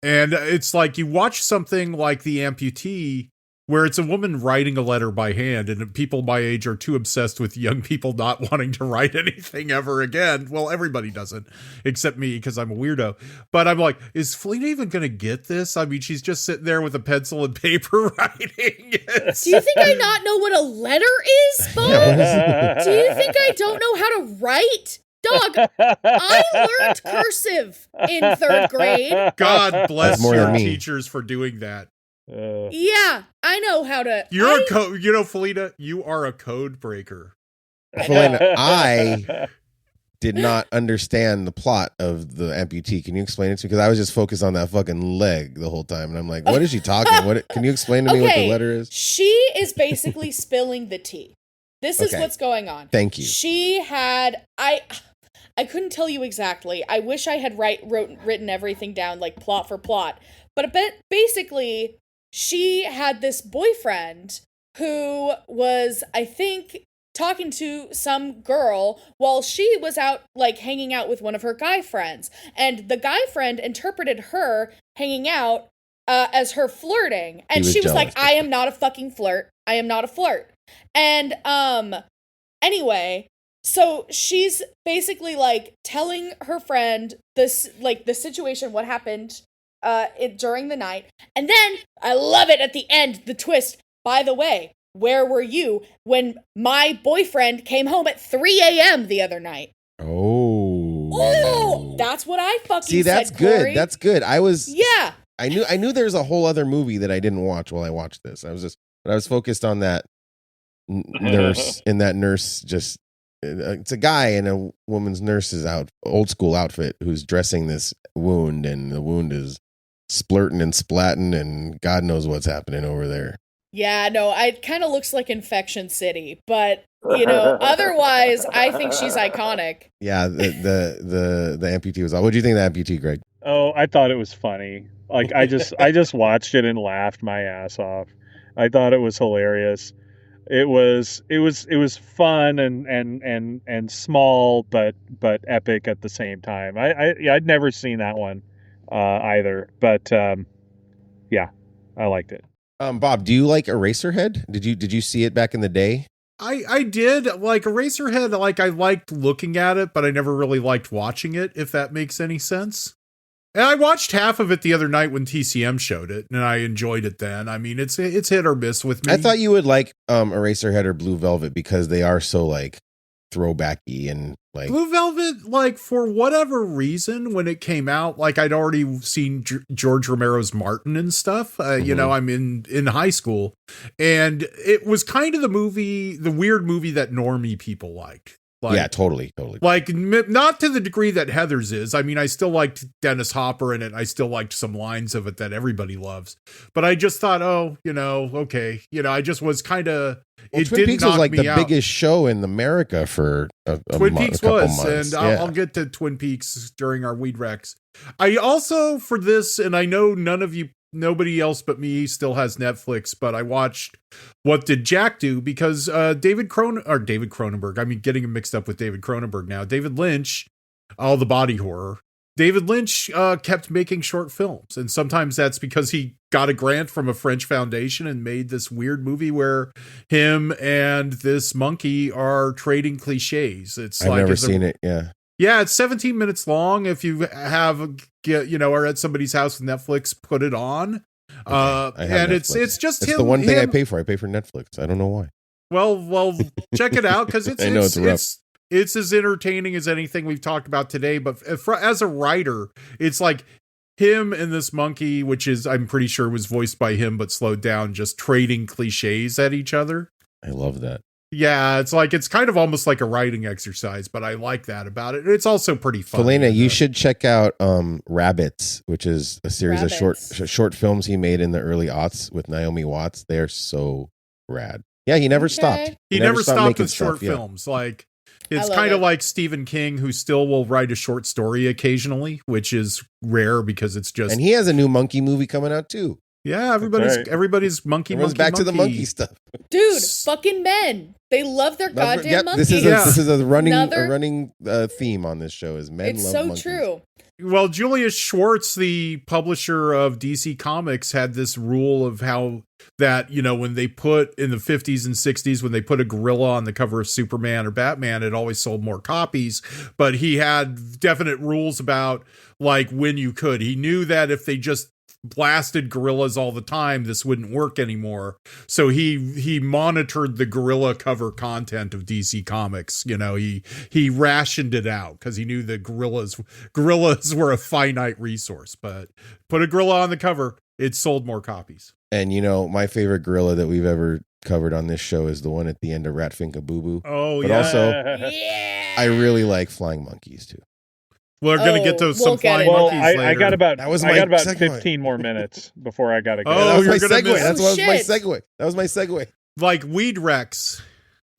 And it's like you watch something like The Amputee, where it's a woman writing a letter by hand, and people my age are too obsessed with young people not wanting to write anything ever again. Well, everybody doesn't, except me, because I'm a weirdo. But I'm like, is Philena even going to get this? I mean, she's just sitting there with a pencil and paper writing it. Do you think I not know what a letter is, Bob? Do you think I don't know how to write? Dog, I learned cursive in 3rd grade. God bless more your than me. teachers for doing that. Yeah, I know how to. You're a code, Philena, you are a code breaker. Philena, I did not understand the plot of The Amputee. Can you explain it to me? Because I was just focused on that fucking leg the whole time, and I'm like, what is she talking? Can you explain to me what the letter is? She is basically spilling the tea. This is what's going on. Thank you. She had I couldn't tell you exactly. I wish I had written everything down like plot for plot. But basically, she had this boyfriend who was, I think, talking to some girl while she was out, like, hanging out with one of her guy friends. And the guy friend interpreted her hanging out as her flirting. And she was like, I am not a fucking flirt. I am not a flirt. And, anyway, so she's basically, like, telling her friend this, like, the situation, what happened during the night. And then, I love it at the end, the twist. By the way, where were you when my boyfriend came home at 3 a.m. the other night? Oh, that's what I fucking see. That's said, good. Corey. That's good. I knew there was a whole other movie that I didn't watch while I watched this. I was focused on that nurse in that nurse. Just it's a guy in a woman's nurse's old school outfit who's dressing this wound, and the wound is splurting and splatting, and God knows what's happening over there. Yeah, no, it kind of looks like Infection City, but otherwise, I think she's iconic. Yeah, the amputee was. What do you think of the amputee, Greg? Oh, I thought it was funny. Like I just watched it and laughed my ass off. I thought it was hilarious. It was fun and small, but epic at the same time. I'd never seen that one either, but yeah, I liked it. Bob, do you like Eraserhead? Did you see it back in the day? I did like Eraserhead. Like I liked looking at it, but I never really liked watching it, if that makes any sense. And I watched half of it the other night when TCM showed it, and I enjoyed it then. I mean, it's hit or miss with me. I thought you would like Eraserhead or Blue Velvet because they are so like throwbacky and like Blue Velvet, like for whatever reason, when it came out, like I'd already seen George Romero's Martin and stuff. I'm in high school, and it was kind of the weird movie that normie people liked. Like, yeah, totally. Like, not to the degree that Heather's is. I mean, I still liked Dennis Hopper in it. I still liked some lines of it that everybody loves. But I just thought, okay. I just was kind of... Twin Peaks was like the biggest show in America for Twin Peaks was, months. And I'll get to Twin Peaks during our Weed Rex. I also, for this, and I know nobody else but me still has Netflix, but I watched What Did Jack Do? Because David Cronenberg, I mean, getting him mixed up with David Cronenberg now. David Lynch, all the body horror. David Lynch kept making short films, and sometimes that's because he got a grant from a French foundation and made this weird movie where him and this monkey are trading cliches. I've never seen it. Yeah, it's 17 minutes long. If you are at somebody's house with Netflix, put it on. And Netflix. it's just it's him. The one thing I pay for. I pay for Netflix. I don't know why. Well, check it out because I know it's rough. It's as entertaining as anything we've talked about today. But as a writer, it's like him and this monkey, which is, I'm pretty sure was voiced by him, but slowed down, just trading cliches at each other. I love that. Yeah, it's kind of almost like a writing exercise, but I like that about it. It's also pretty fun. Philena, you should check out Rabbits, which is a series of short films he made in the early aughts with Naomi Watts. They are so rad. Yeah, he never stopped. He never stopped with short films. Like, it's kind of like Stephen King, who still will write a short story occasionally, which is rare because it's just. And he has a new monkey movie coming out too. Yeah, everybody's monkey. Everyone's back to the monkey stuff. Dude, fucking men. They love their goddamn monkeys. This is a running theme on this show is men love monkeys. It's so true. Well, Julius Schwartz, the publisher of DC Comics, had this rule of how that, when they put in the 50s and 60s, when they put a gorilla on the cover of Superman or Batman, it always sold more copies. But he had definite rules about like when you could. He knew that if they just blasted gorillas all the time, this wouldn't work anymore. So he monitored the gorilla cover content of DC Comics. He rationed it out because he knew that gorillas were a finite resource. But put a gorilla on the cover, it sold more copies. And my favorite gorilla that we've ever covered on this show is the one at the end of Ratfinka Boo Boo. Oh, but also, I really like flying monkeys too. We're going to get to some flying monkeys later. I got about 15 more minutes before I got to go. That was my segue. That was my segue. Like Weed Rex.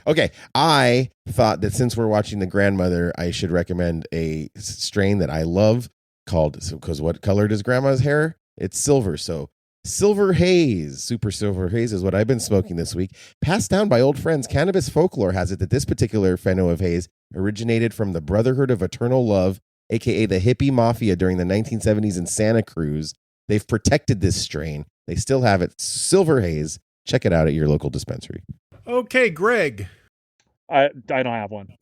Okay, I thought that since we're watching The Grandmother, I should recommend a strain that I love because what color does Grandma's hair? It's silver, so Silver Haze, Super Silver Haze is what I've been smoking this week. Passed down by old friends, Cannabis Folklore has it that this particular pheno of haze originated from the Brotherhood of Eternal Love, a.k.a. the hippie mafia during the 1970s in Santa Cruz. They've protected this strain. They still have it. Silver Haze. Check it out at your local dispensary. Okay, Greg. I don't have one.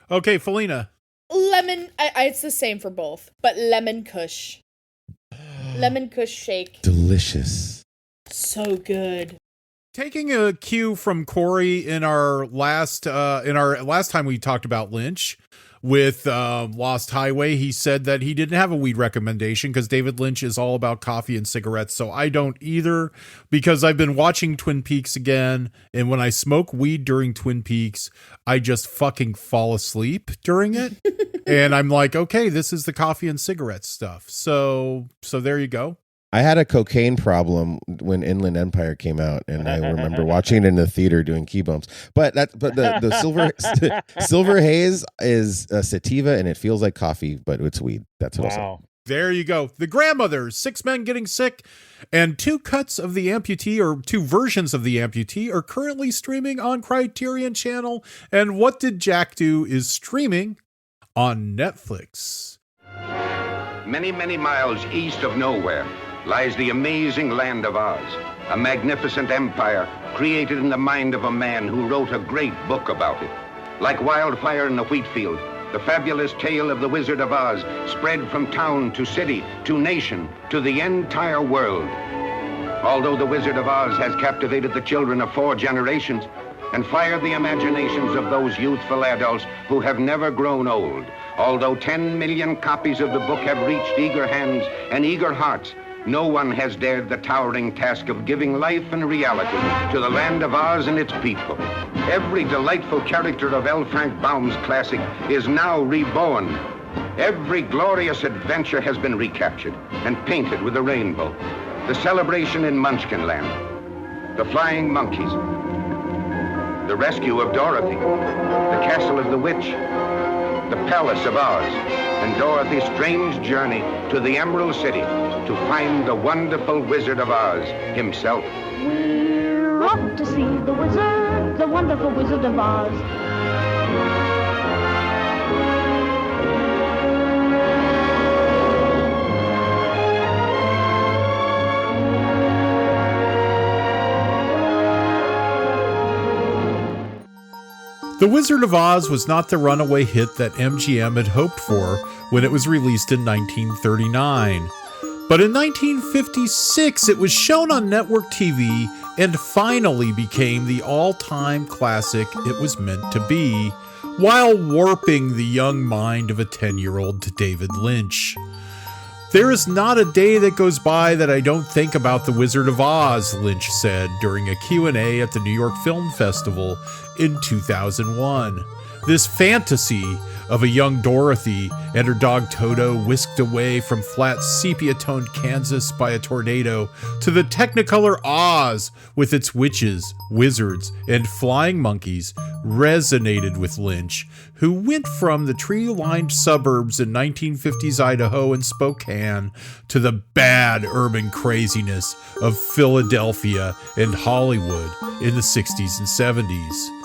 Okay, Philena. Lemon. It's the same for both, but lemon kush. Lemon kush shake. Delicious. So good. Taking a cue from Corey in our last time we talked about Lynch with Lost Highway, he said that he didn't have a weed recommendation because David Lynch is all about coffee and cigarettes. So I don't either, because I've been watching Twin Peaks again, and when I smoke weed during Twin Peaks, I just fucking fall asleep during it. And I'm like, okay, this is the coffee and cigarette stuff. So there you go. I had a cocaine problem when Inland Empire came out, and I remember watching it in the theater doing key bumps. But the silver haze is a sativa, and it feels like coffee, but it's weed. That's what I said. There you go. The Grandmother, 6 Men Getting Sick, and 2 cuts of The Amputee, or 2 versions of The Amputee, are currently streaming on Criterion Channel. And What Did Jack Do is streaming on Netflix. Many, many miles east of nowhere lies the amazing land of Oz, a magnificent empire created in the mind of a man who wrote a great book about it. Like wildfire in the wheat field, the fabulous tale of the Wizard of Oz spread from town to city to nation to the entire world. Although the Wizard of Oz has captivated the children of 4 generations and fired the imaginations of those youthful adults who have never grown old, although 10 million copies of the book have reached eager hands and eager hearts, no one has dared the towering task of giving life and reality to the land of Oz and its people. Every delightful character of L. Frank Baum's classic is now reborn. Every glorious adventure has been recaptured and painted with a rainbow. The celebration in Munchkinland, the flying monkeys, the rescue of Dorothy, the castle of the witch, the palace of Oz, and Dorothy's strange journey to the Emerald City to find the wonderful Wizard of Oz himself. We're off to see the wizard, the wonderful Wizard of Oz. The Wizard of Oz was not the runaway hit that MGM had hoped for when it was released in 1939. But in 1956, it was shown on network TV and finally became the all-time classic it was meant to be, while warping the young mind of a 10-year-old David Lynch. There is not a day that goes by that I don't think about The Wizard of Oz, Lynch said during a Q&A at the New York Film Festival in 2001. This fantasy of a young Dorothy and her dog Toto whisked away from flat sepia-toned Kansas by a tornado to the Technicolor Oz with its witches, wizards, and flying monkeys resonated with Lynch, who went from the tree-lined suburbs in 1950s Idaho and Spokane to the bad urban craziness of Philadelphia and Hollywood in the 60s and 70s.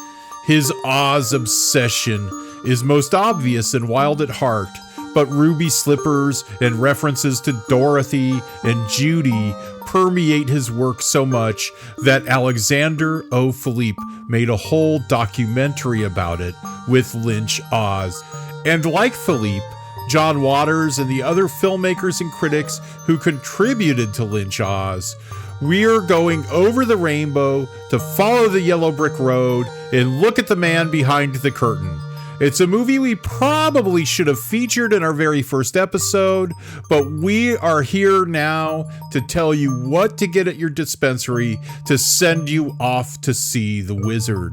His Oz obsession is most obvious in Wild at Heart, but ruby slippers and references to Dorothy and Judy permeate his work so much that Alexander O. Philippe made a whole documentary about it with Lynch Oz. And like Philippe, John Waters and the other filmmakers and critics who contributed to Lynch Oz, we're going over the rainbow to follow the yellow brick road and look at the man behind the curtain. It's a movie we probably should have featured in our very first episode, but we are here now to tell you what to get at your dispensary to send you off to see The Wizard.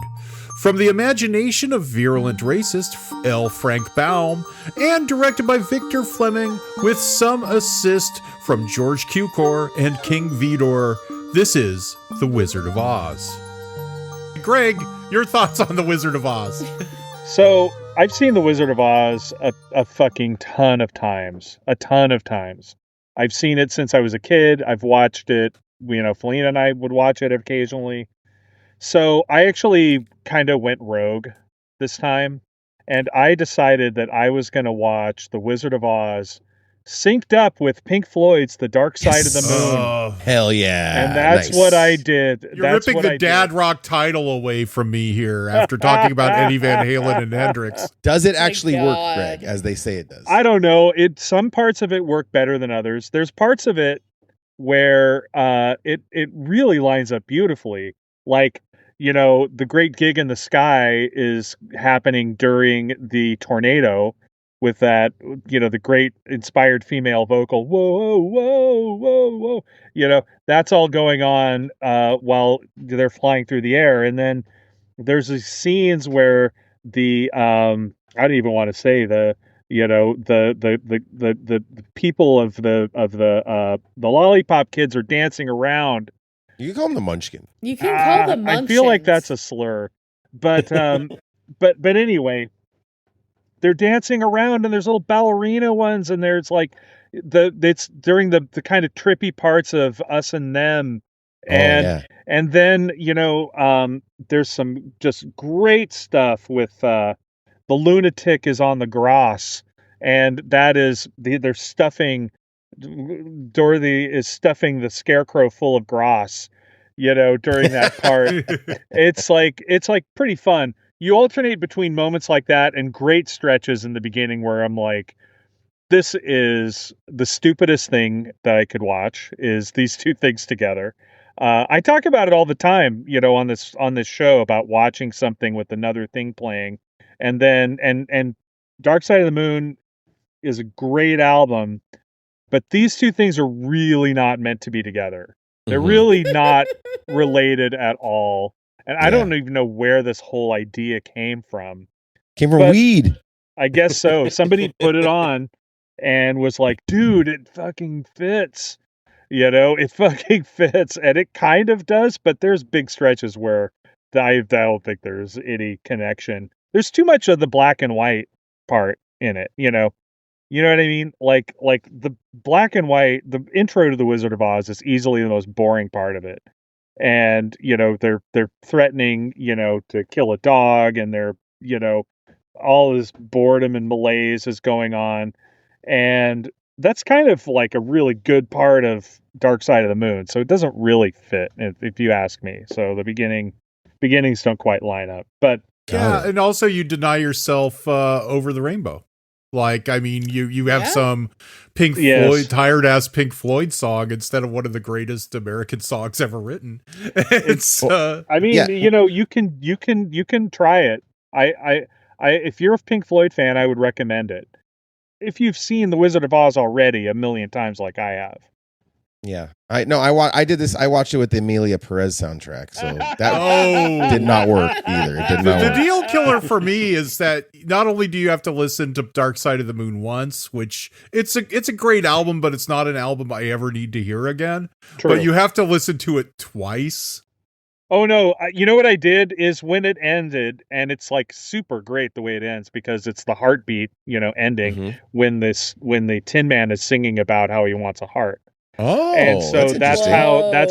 From the imagination of virulent racist L. Frank Baum, and directed by Victor Fleming with some assist from George Cukor and King Vidor, this is The Wizard of Oz. Greg, your thoughts on The Wizard of Oz? So, I've seen The Wizard of Oz a fucking ton of times. A ton of times. I've seen it since I was a kid. I've watched it. Philena and I would watch it occasionally. So, I actually kind of went rogue this time. And I decided that I was going to watch The Wizard of Oz synced up with Pink Floyd's The Dark Side of the Moon. Oh, hell yeah. And that's nice. what I did. You're ripping the dad rock title away from me here after talking about Eddie Van Halen and Hendrix. Does it actually work, God. Greg, as they say it does? I don't know. Some parts of it work better than others. There's parts of it where it really lines up beautifully. Like, the great gig in the sky is happening during the tornado with that, the great inspired female vocal, whoa, whoa, whoa, whoa. That's all going on while they're flying through the air. And then there's these scenes where the I don't even want to say the people of the lollipop kids are dancing around. You can call them the Munchkin. You can call them munchkins. I feel like that's a slur, but but anyway, they're dancing around and there's little ballerina ones and there's like it's during the kind of trippy parts of Us and Them, and and then there's some just great stuff with the lunatic is on the grass, and that is they're stuffing. Dorothy is stuffing the scarecrow full of grass, during that part. It's like pretty fun. You alternate between moments like that and great stretches in the beginning where I'm like, this is the stupidest thing that I could watch, is these two things together. I talk about it all the time, on this show about watching something with another thing playing, and then and Dark Side of the Moon is a great album. But these two things are really not meant to be together. They're really not related at all. And I don't even know where this whole idea came from. Came from weed. I guess so. Somebody put it on and was like, dude, it fucking fits. It fucking fits. And it kind of does, but there's big stretches where I don't think there's any connection. There's too much of the black and white part in it, You know what I mean? Like the black and white, the intro to The Wizard of Oz is easily the most boring part of it. And, they're threatening, to kill a dog, and they're, all this boredom and malaise is going on. And that's kind of like a really good part of Dark Side of the Moon. So it doesn't really fit, if you ask me. So the beginnings don't quite line up. But Yeah, and also you deny yourself Over the Rainbow. Like, I mean, you have some Pink Floyd, tired ass Pink Floyd song instead of one of the greatest American songs ever written. I mean, you can try it. I if you're a Pink Floyd fan, I would recommend it. If you've seen The Wizard of Oz already a million times, like I have. Yeah, I did this. I watched it with the Amelia Perez soundtrack, so that did not work either. It did not The work. deal killer for me is that not only do you have to listen to Dark Side of the Moon once, which it's a great album, but it's not an album I ever need to hear again. True. But you have to listen to it twice. Oh no, you know what I did is when it ended, and it's like super great the way it ends because it's the heartbeat, ending when the Tin Man is singing about how he wants a heart. Oh, and so that's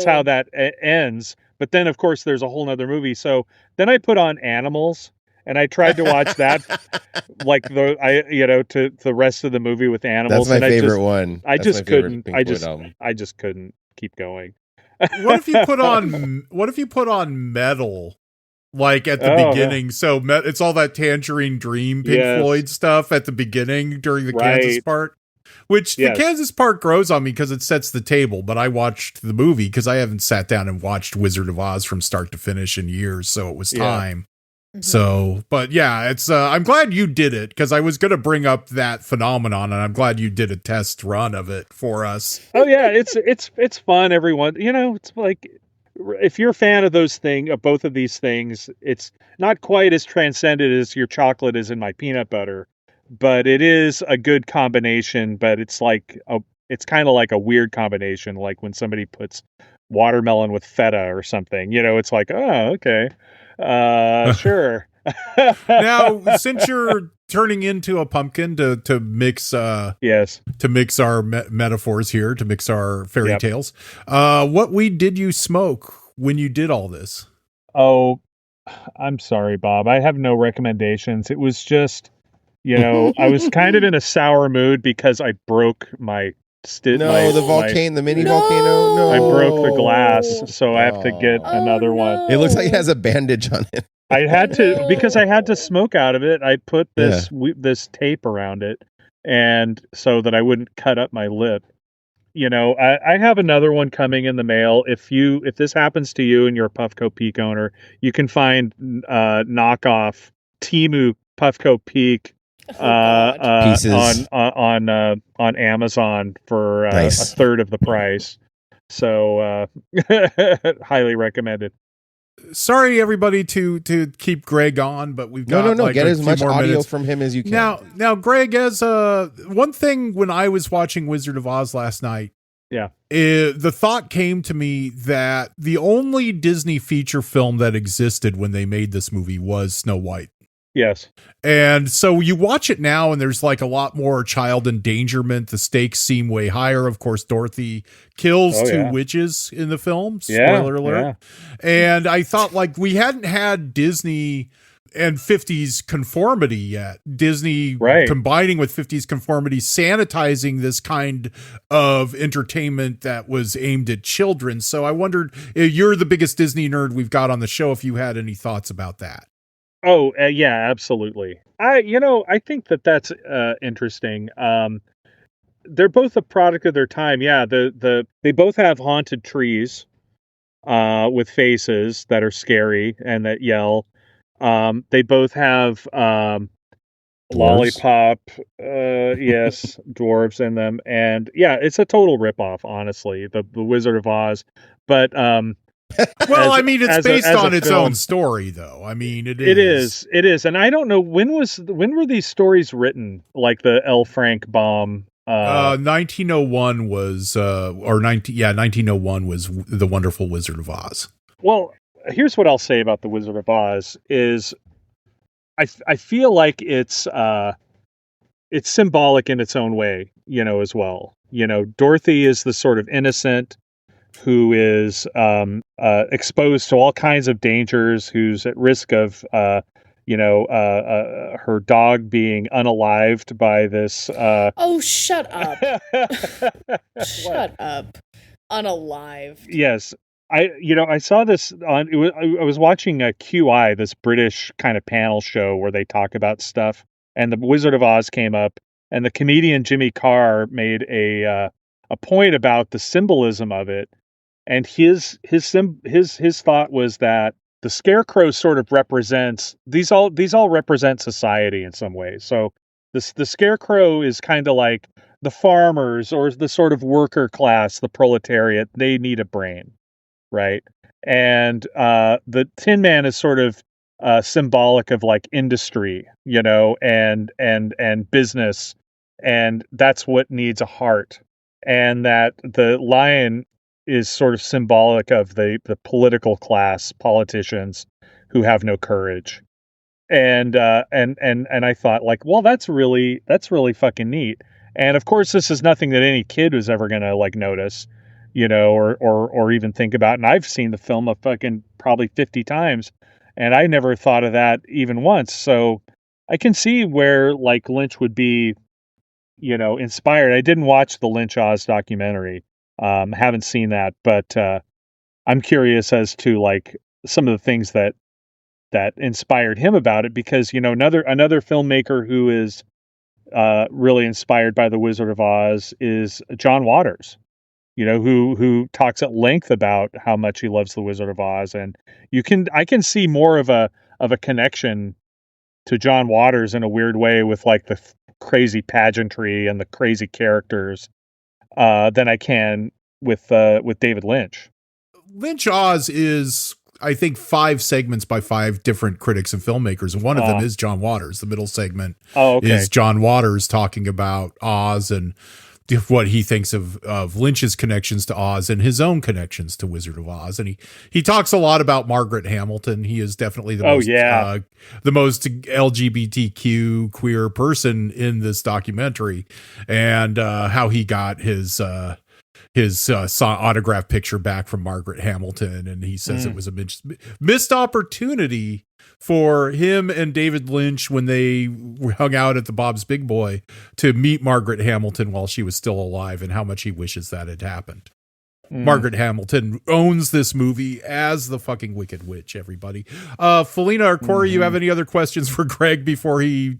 how that ends. But then, of course, there's a whole nother movie. So then I put on Animals, and I tried to watch that, like to the rest of the movie with animals. That's my favorite one. I just couldn't. I just couldn't keep going. What if you put on Metal, like at the beginning? So it's all that Tangerine Dream Pink Floyd stuff at the beginning during the Kansas part. Which the Kansas part grows on me because it sets the table, but I watched the movie because I haven't sat down and watched Wizard of Oz from start to finish in years, so it was time. Mm-hmm. So, but yeah, it's I'm glad you did it because I was going to bring up that phenomenon, and I'm glad you did a test run of it for us. Oh yeah, it's fun. Everyone, it's like if you're a fan of both of these things, it's not quite as transcendent as your chocolate is in my peanut butter. But it is a good combination, but it's kind of like a weird combination, like when somebody puts watermelon with feta or something, it's like, oh, okay. Sure. Now, since you're turning into a pumpkin to mix, to mix our metaphors here, to mix our fairy tales, what weed did you smoke when you did all this? Oh, I'm sorry, Bob. I have no recommendations. It was just, I was kind of in a sour mood because I broke my the mini volcano. No, I broke the glass, so I have to get another one. It looks like it has a bandage on it. I had to because I had to smoke out of it. I put this tape around it, and so that I wouldn't cut up my lip. I have another one coming in the mail. If this happens to you and you're a Puffco Peak owner, you can find knockoff Temu Puffco Peak pieces on Amazon for a third of the price. So highly recommended. Sorry, everybody, to keep Greg on, but we've got get as much audio from him as you can. Now, Greg, as one thing when I was watching Wizard of Oz last night, the thought came to me that the only Disney feature film that existed when they made this movie was Snow White. Yes. And so you watch it now and there's like a lot more child endangerment. The stakes seem way higher. Of course, Dorothy kills two witches in the film. Spoiler alert. Yeah. And I thought like we hadn't had Disney and 50s conformity yet. Disney combining with 50s conformity, sanitizing this kind of entertainment that was aimed at children. So I wondered, you're the biggest Disney nerd we've got on the show, if you had any thoughts about that. Oh, yeah, absolutely. I think that's interesting. They're both a product of their time. Yeah, they both have haunted trees with faces that are scary and that yell. They both have lollipop, dwarves in them. And yeah, it's a total ripoff, honestly, the Wizard of Oz. But well, I mean, it's based on its own story, though. I mean, it is. It is. And I don't know, when were these stories written? Like the L. Frank Baum? 1901 was, 1901 was The Wonderful Wizard of Oz. Well, here's what I'll say about The Wizard of Oz is I feel like it's symbolic in its own way, as well. Dorothy is the sort of innocent who is exposed to all kinds of dangers, who's at risk of, her dog being unalived by this. Oh, shut up. Shut up. Unalive. Yes. I saw this on. I was watching a QI, this British kind of panel show where they talk about stuff, and the Wizard of Oz came up, and the comedian Jimmy Carr made a point about the symbolism of it, and his thought was that the scarecrow sort of represents these all represent society in some ways. So the scarecrow is kind of like the farmers or the sort of worker class, the proletariat. They need a brain, right? And the Tin Man is sort of symbolic of like industry, and business, and that's what needs a heart. And that the lion is sort of symbolic of the political class, politicians who have no courage. And I thought, like, well, that's really fucking neat. And of course, this is nothing that any kid was ever gonna like notice, or even think about. And I've seen the film a fucking probably 50 times, and I never thought of that even once. So I can see where like Lynch would be, inspired. I didn't watch the Lynch Oz documentary. Haven't seen that, but I'm curious as to like some of the things that inspired him about it, because another filmmaker who is really inspired by the Wizard of Oz is John Waters, who talks at length about how much he loves the Wizard of Oz, and I can see more of a connection to John Waters in a weird way with like the crazy pageantry and the crazy characters than I can with David Lynch. Lynch Oz is, I think, 5 segments by 5 different critics and filmmakers, and one of them is John Waters. The middle segment is John Waters talking about Oz and what he thinks of Lynch's connections to Oz and his own connections to Wizard of Oz. And he talks a lot about Margaret Hamilton. He is definitely the most LGBTQ queer person in this documentary, and how he got his autograph picture back from Margaret Hamilton. And he says it was a missed opportunity for him and David Lynch when they hung out at the Bob's Big Boy to meet Margaret Hamilton while she was still alive, and how much he wishes that had happened. Margaret Hamilton owns this movie as the fucking Wicked Witch, everybody. Philena or Corey, you have any other questions for Greg before he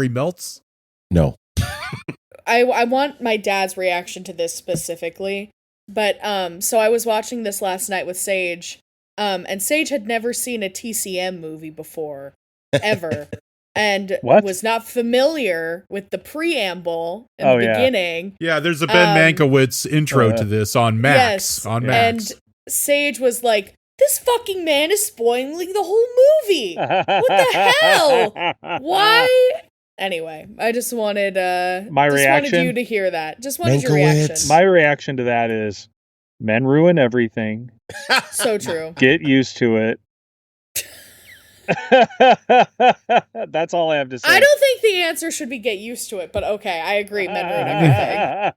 melts? No. I want my dad's reaction to this specifically, but so I was watching this last night with Sage, and Sage had never seen a TCM movie before, ever, and was not familiar with the preamble in the beginning. Yeah, there's a Ben Mankiewicz intro to this on Max. Yes, and Sage was like, "This fucking man is spoiling the whole movie. What the hell? Why?" Anyway, I just wanted wanted you to hear that. Just wanted your reaction. My reaction to that is, men ruin everything. So true. Get used to it. That's all I have to say. I don't think the answer should be get used to it, but okay, I agree. Men ruin everything.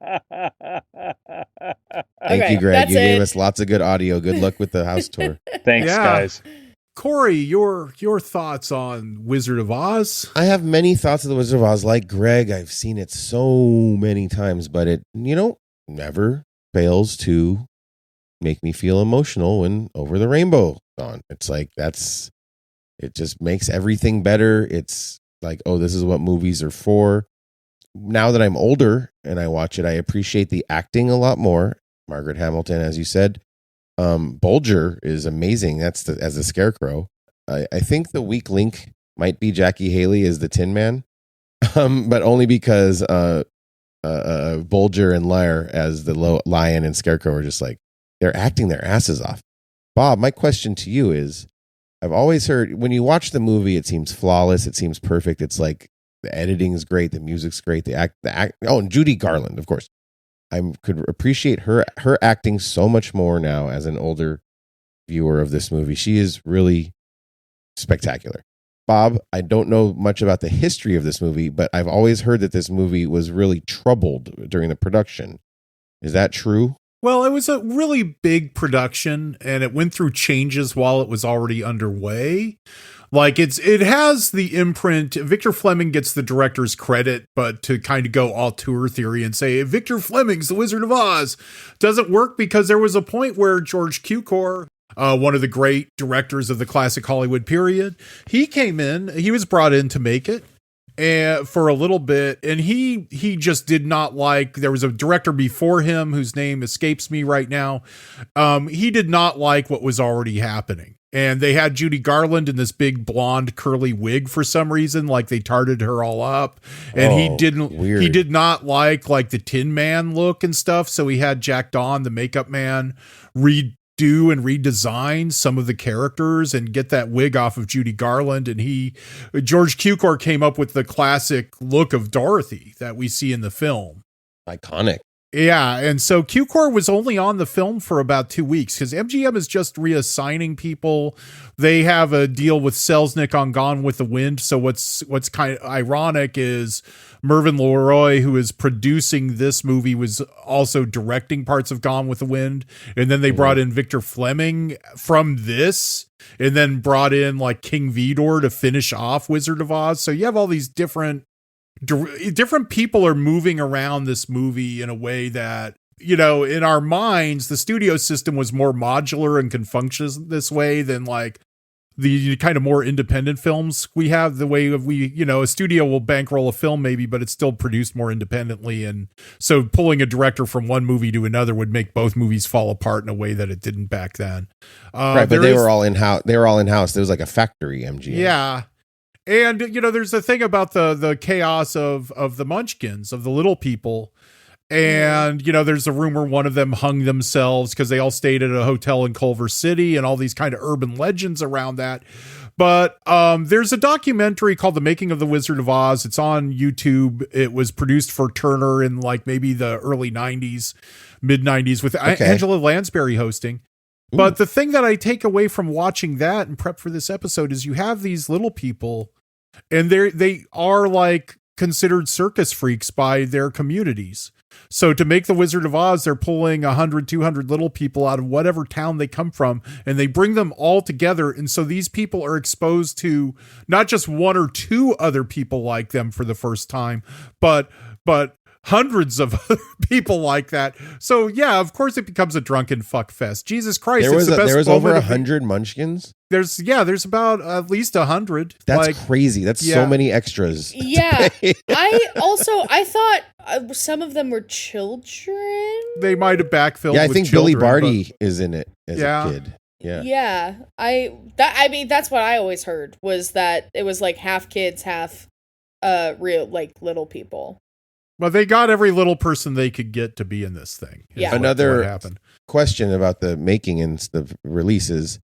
Thank you, Greg. You gave us lots of good audio. Good luck with the house tour. Thanks, guys. Corey, your thoughts on Wizard of Oz? I have many thoughts of the Wizard of Oz. Like Greg, I've seen it so many times, but it, never fails to make me feel emotional when Over the Rainbow on. It's like, it just makes everything better. It's like, oh, this is what movies are for. Now that I'm older and I watch it, I appreciate the acting a lot more. Margaret Hamilton, as you said. Bulger is amazing. That's as a scarecrow. I think the weak link might be Jackie Haley as the Tin Man, but only because Bulger and Lyre as the lion and scarecrow are just like, they're acting their asses off. Bob, my question to you is, I've always heard when you watch the movie, it seems flawless. It seems perfect. It's like the editing is great. The music's great. The act. Oh, and Judy Garland, of course. I could appreciate her acting so much more now as an older viewer of this movie. She is really spectacular. Bob, I don't know much about the history of this movie, but I've always heard that this movie was really troubled during the production. Is that true? Well, it was a really big production, and it went through changes while it was already underway. Like it has the imprint. Victor Fleming gets the director's credit, but to kind of go auteur theory and say Victor Fleming's The Wizard of Oz doesn't work, because there was a point where George Cukor, one of the great directors of the classic Hollywood period, he came in. He was brought in to make it. And for a little bit, and he just did not like, there was a director before him whose name escapes me right now. He did not like what was already happening. And they had Judy Garland in this big blonde curly wig for some reason, like they tarted her all up. And he did not like the Tin Man look and stuff. So he had Jack Dawn, the makeup man, redo and redesign some of the characters and get that wig off of Judy Garland. And George Cukor came up with the classic look of Dorothy that we see in the film. Iconic. Yeah, and so Cukor was only on the film for about 2 weeks because MGM is just reassigning people. They have a deal with Selznick on Gone with the Wind. So what's kind of ironic is Mervyn LeRoy, who is producing this movie, was also directing parts of Gone with the Wind. And then they brought in Victor Fleming from this, and then brought in like King Vidor to finish off Wizard of Oz. So you have all these different people are moving around this movie in a way that, you know, in our minds, the studio system was more modular and can function this way than like the kind of more independent films we have. The way of a studio will bankroll a film maybe, but it's still produced more independently. And so pulling a director from one movie to another would make both movies fall apart in a way that it didn't back then. Right. But they were all in-house. There was like a factory MGM. Yeah. And, you know, there's the thing about the chaos of the Munchkins, of the little people. And, you know, there's a rumor one of them hung themselves because they all stayed at a hotel in Culver City, and all these kind of urban legends around that. But there's a documentary called The Making of the Wizard of Oz. It's on YouTube. It was produced for Turner in like maybe the early 90s, mid 90s with Angela Lansbury hosting. But the thing that I take away from watching that and prep for this episode is you have these little people, and they are like considered circus freaks by their communities. So to make the Wizard of Oz, they're pulling 100, 200 little people out of whatever town they come from, and they bring them all together. And so these people are exposed to not just one or two other people like them for the first time, but hundreds of other people like that. So yeah, of course it becomes a drunken fuck fest. Jesus Christ. There was over 100 Munchkins. There's about at least 100. That's crazy. That's so many extras. Yeah. I thought some of them were children. They might have backfilled. Yeah, I with think children, Billy Barty is in it as a kid. Yeah. Yeah. I mean, that's what I always heard, was that it was like half kids, half real like little people. Well, they got every little person they could get to be in this thing. Yeah. Another question about the making and the releases,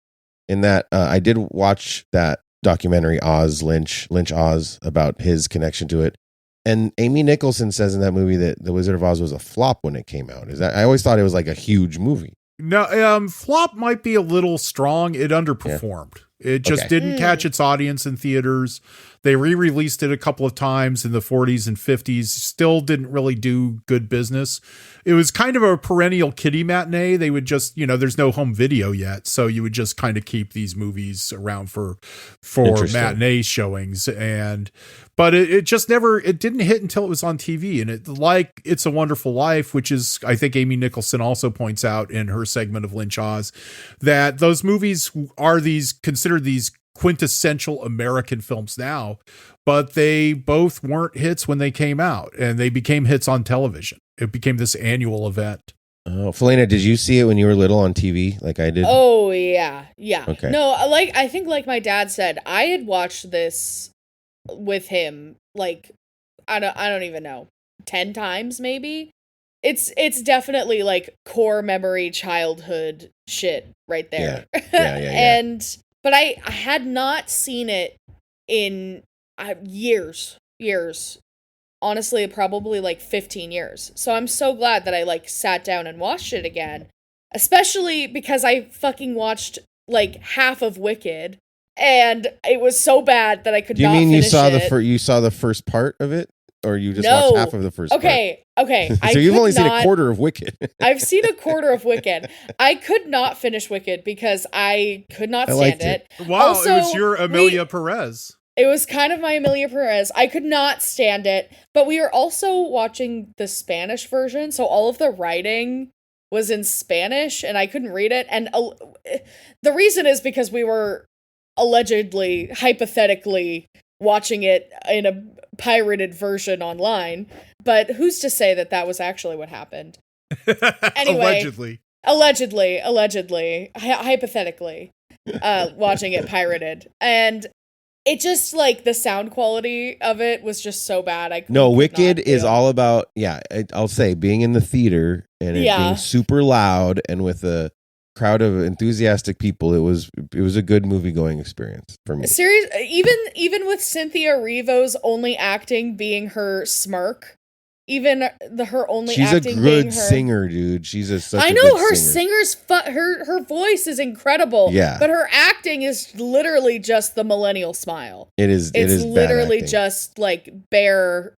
in that I did watch that documentary Lynch Oz, about his connection to it. And Amy Nicholson says in that movie that The Wizard of Oz was a flop when it came out. I always thought it was like a huge movie. No, flop might be a little strong. It underperformed. Yeah. It just didn't catch its audience in theaters. They re-released it a couple of times in the 40s and 50s. Still didn't really do good business. It was kind of a perennial kiddie matinee. They would just, there's no home video yet. So you would just kind of keep these movies around for matinee showings. But it just it didn't hit until it was on TV. And It's a Wonderful Life, which is, I think Amy Nicholson also points out in her segment of Lynch Oz, that those movies are considered these quintessential American films now, but they both weren't hits when they came out, and they became hits on television. It became this annual event. Oh, Philena, did you see it when you were little on TV like I did? Oh, yeah. Yeah. Okay. No, I think like my dad said, I had watched this with him, like, I don't even know, 10 times maybe. It's definitely like core memory childhood shit right there. Yeah. But I had not seen it in years. Honestly, probably like 15 years. So I'm so glad that I like sat down and watched it again. Especially because I fucking watched like half of Wicked, and it was so bad that I could not finish it. You saw the first part of it? or you just No. watched half of the first part? Okay. So you've only seen a quarter of Wicked. I've seen a quarter of Wicked. I could not finish Wicked because I could not stand it. Wow, Also, it was your Amelia Perez. It was kind of my Amelia Perez. I could not stand it. But we were also watching the Spanish version, so all of the writing was in Spanish, and I couldn't read it. And the reason is because we were allegedly, hypothetically, watching it in a pirated version online. But who's to say that that was actually what happened? Anyway, allegedly, hypothetically, watching it pirated. And it just, like, the sound quality of it was just so bad. Wicked is all about, I'll say, being in the theater and it being super loud and with a crowd of enthusiastic people. It was a good movie going experience for me. Seriously, even with Cynthia Erivo's only acting being her smirk, even her only she's acting a being good her singer, dude. She's such a know good her singer. her voice is incredible. Yeah, but her acting is literally just the millennial smile. It's literally just like bare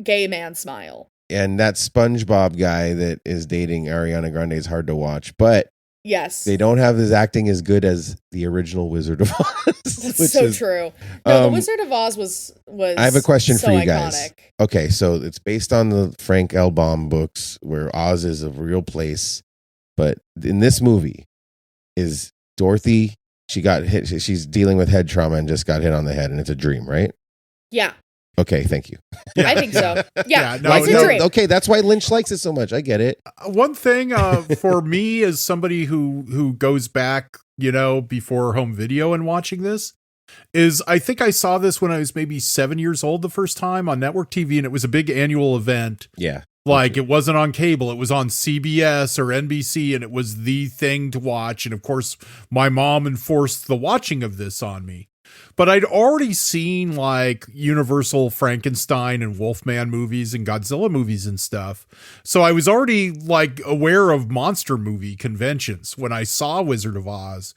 gay man smile. And that SpongeBob guy that is dating Ariana Grande is hard to watch, but yes, they don't have his acting as good as the original Wizard of Oz. That's so true. No, the Wizard of Oz was. I have a question so for you iconic. guys. Okay, so it's based on the Frank L. Baum books where Oz is a real place, but in this movie, is Dorothy? She got hit. She's dealing with head trauma and just got hit on the head, and it's a dream, right? Yeah. Okay, thank you. Yeah. I think so. Yeah, it's a dream. Okay, that's why Lynch likes it so much. I get it. One thing for me as somebody who goes back, before home video and watching this, is I think I saw this when I was maybe 7 years old the first time on network TV, and it was a big annual event. Yeah. Like, it wasn't on cable, it was on CBS or NBC, and it was the thing to watch. And of course, my mom enforced the watching of this on me. But I'd already seen like Universal Frankenstein and Wolfman movies and Godzilla movies and stuff. So I was already like aware of monster movie conventions when I saw Wizard of Oz.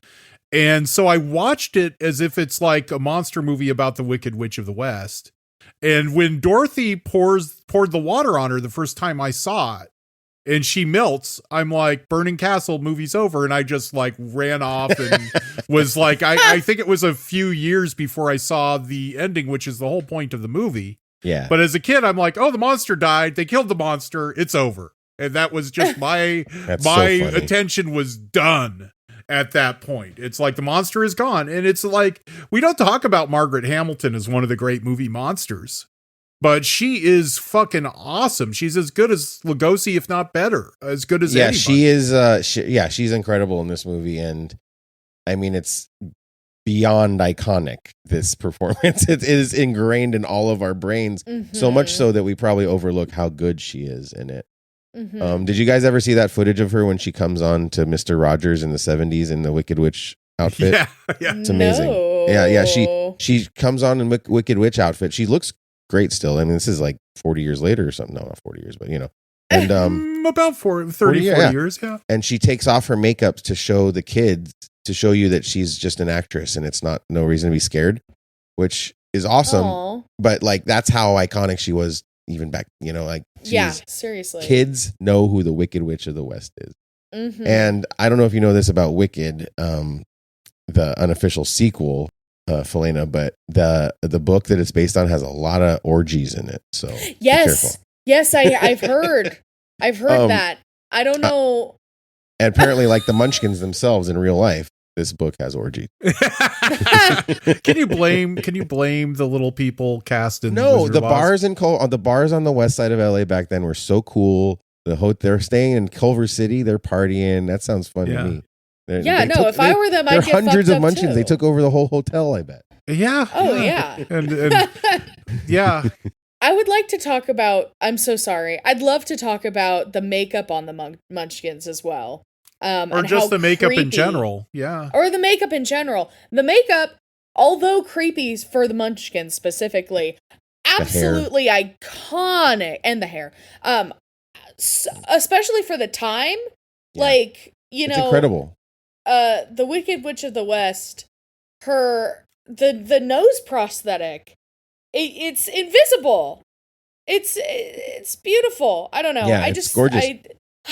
And so I watched it as if it's like a monster movie about the Wicked Witch of the West. And when Dorothy poured the water on her the first time I saw it, and she melts, I'm like, Burning Castle, movie's over. And I just like ran off and was like, I think it was a few years before I saw the ending, which is the whole point of the movie. Yeah. But as a kid, I'm like, oh, the monster died. They killed the monster. It's over. And that was just my attention was done at that point. It's like the monster is gone. And it's like, we don't talk about Margaret Hamilton as one of the great movie monsters. But she is fucking awesome. She's as good as Lugosi, if not better. As good as anybody. She is. She's incredible in this movie, and I mean, it's beyond iconic. This performance, it is ingrained in all of our brains, so much so that we probably overlook how good she is in it. Did you guys ever see that footage of her when she comes on to Mr. Rogers in the 70s in the Wicked Witch outfit? Yeah, it's amazing. No. Yeah. She comes on in Wicked Witch outfit. She looks great still. I mean, this is like 40 years later or something. No, not 40 years, but and about 40 years. Yeah. And she takes off her makeup to show the kids, to show you that she's just an actress and it's not no reason to be scared, which is awesome. Aww. But like, that's how iconic she was even back, seriously. Kids know who the Wicked Witch of the West is. And I don't know if you know this about Wicked, the unofficial sequel, Philena, but the book that it's based on has a lot of orgies in it. So yes, I've heard that. I don't know. And apparently, like the Munchkins themselves in real life, this book has orgies. Can you blame the little people cast in? No, Wizard the of Oz? the bars on the west side of LA back then were so cool. They're staying in Culver City. They're partying. That sounds fun to me. If I were them, I'd get hundreds fucked of up Munchkins. too. They took over the whole hotel, I bet. Yeah. Oh yeah. And yeah. I would like to talk about. I'm so sorry. I'd love to talk about the makeup on the Munchkins as well. Or just the makeup in general. Yeah. Or the makeup in general. The makeup, although creepy for the Munchkins specifically, absolutely iconic. And the hair. Especially for the time. Yeah. Like, it's incredible. The Wicked Witch of the West, the nose prosthetic, it's invisible. It's beautiful. I don't know. Yeah, I it's just gorgeous.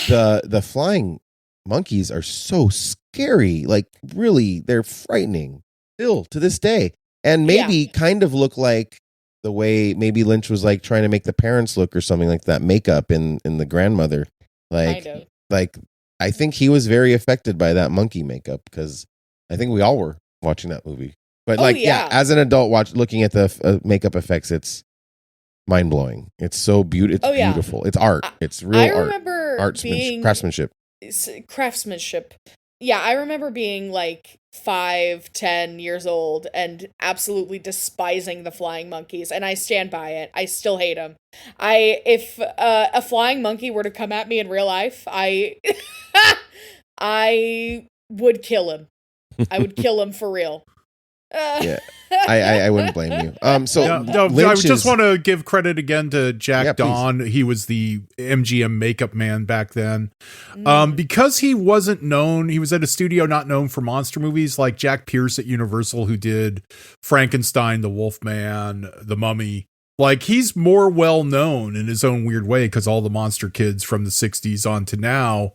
The flying monkeys are so scary. Like, really, they're frightening still to this day. And maybe kind of look like the way maybe Lynch was like trying to make the parents look or something like that makeup in the grandmother. Like, I think he was very affected by that monkey makeup because I think we all were watching that movie. But as an adult looking at the makeup effects, it's mind blowing. It's so beautiful. It's beautiful. It's art. It's real art. I remember craftsmanship. Craftsmanship. Yeah, I remember being like 5-10 years old and absolutely despising the flying monkeys, and I stand by it. I still hate them. If a flying monkey were to come at me in real life, I would kill him. I would kill him for real. Yeah, I wouldn't blame you. I just want to give credit again to Jack Dawn. He was the MGM makeup man back then. Because he wasn't known, he was at a studio not known for monster movies like Jack Pierce at Universal, who did Frankenstein, The Wolfman, The Mummy. Like, he's more well known in his own weird way because all the monster kids from the 60s on to now,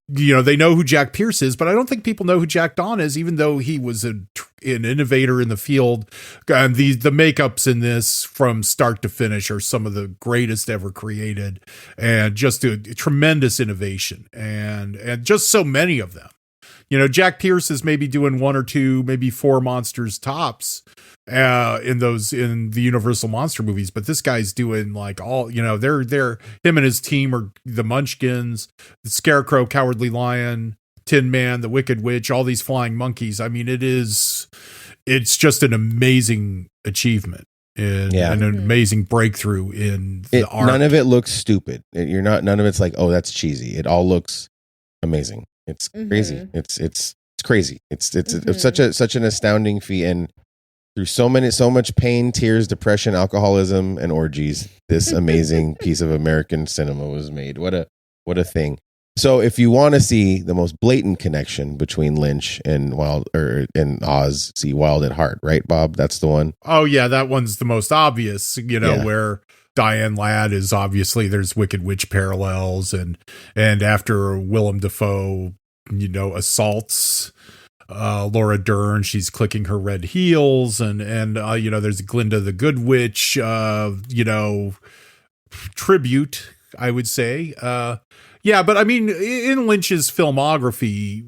they know who Jack Pierce is, but I don't think people know who Jack Dawn is, even though he was an innovator in the field. And the makeups in this from start to finish are some of the greatest ever created, and just a tremendous innovation, and just so many of them. Jack Pierce is maybe doing 1 or 2, maybe 4 monsters tops in the Universal monster movies, but this guy's doing like all, they're him and his team are the Munchkins, the Scarecrow, Cowardly Lion, Tin Man, the Wicked Witch, all these flying monkeys. I mean, it's just an amazing achievement and an amazing breakthrough in the art. None of it looks stupid. None of it's like, oh, that's cheesy. It all looks amazing. It's crazy. It's crazy. It's such an astounding feat, and through so much pain, tears, depression, alcoholism, and orgies, this amazing piece of American cinema was made. What a thing. So if you want to see the most blatant connection between Lynch and Oz, see Wild at Heart, right, Bob? That's the one. Oh yeah, that one's the most obvious, where Diane Ladd is obviously, there's Wicked Witch parallels, and after Willem Dafoe, assaults Laura Dern, she's clicking her red heels, and there's Glinda the Good Witch, tribute, I would say. But I mean, in Lynch's filmography,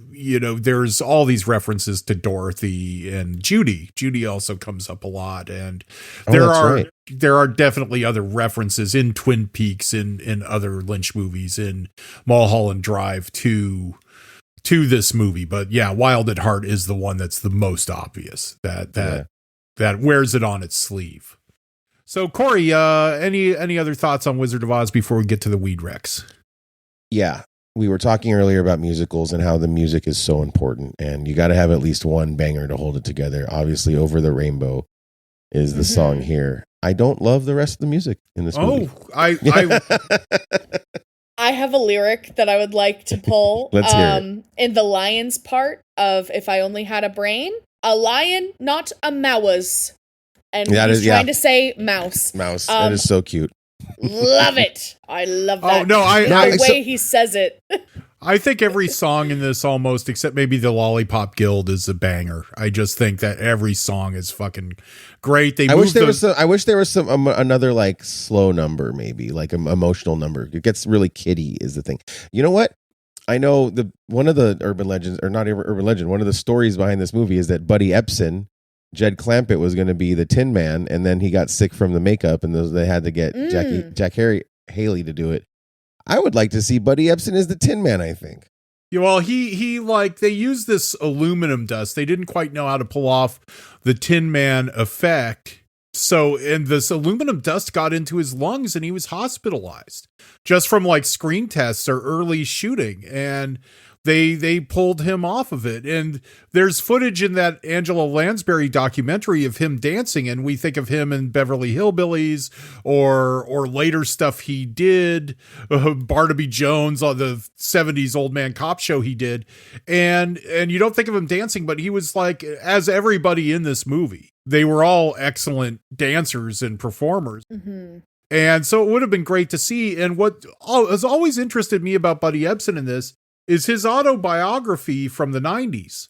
there's all these references to Dorothy and Judy. Judy also comes up a lot, and there are definitely other references in Twin Peaks, in other Lynch movies, in Mulholland Drive to this movie. But yeah, Wild at Heart is the one that's the most obvious, that wears it on its sleeve. So Corey, any other thoughts on Wizard of Oz before we get to the Weed Rex? Yeah, we were talking earlier about musicals and how the music is so important, and you got to have at least one banger to hold it together. Obviously, Over the Rainbow is the song here. I don't love the rest of the music in this movie. I have a lyric that I would like to pull. Let's hear it. In the lion's part of If I Only Had a Brain, a lion, not a mouse. And he's trying to say mouse. Mouse. That is so cute. Love it. I love that. Oh, no, the way he says it. I think every song in this, almost, except maybe the Lollipop Guild, is a banger. I just think that every song is fucking great. I wish there was some another like slow number, maybe like an emotional number. It gets really kiddie is the thing. You know what? I know one of the urban legends, or not urban legend, one of the stories behind this movie is that Buddy Epson, Jed Clampett, was going to be the Tin Man, and then he got sick from the makeup, and they had to get Jack Haley to do it. I would like to see Buddy Epson as the Tin Man, I think. Yeah, well, he they used this aluminum dust. They didn't quite know how to pull off the Tin Man effect. And this aluminum dust got into his lungs, and he was hospitalized just from like screen tests or early shooting. And they pulled him off of it. And there's footage in that Angela Lansbury documentary of him dancing, and we think of him in Beverly Hillbillies or later stuff he did, Barnaby Jones on the 70s old man cop show he did. And you don't think of him dancing, but he was like, as everybody in this movie, they were all excellent dancers and performers. Mm-hmm. And so it would have been great to see. And what has always interested me about Buddy Ebsen in this is his autobiography from the 90s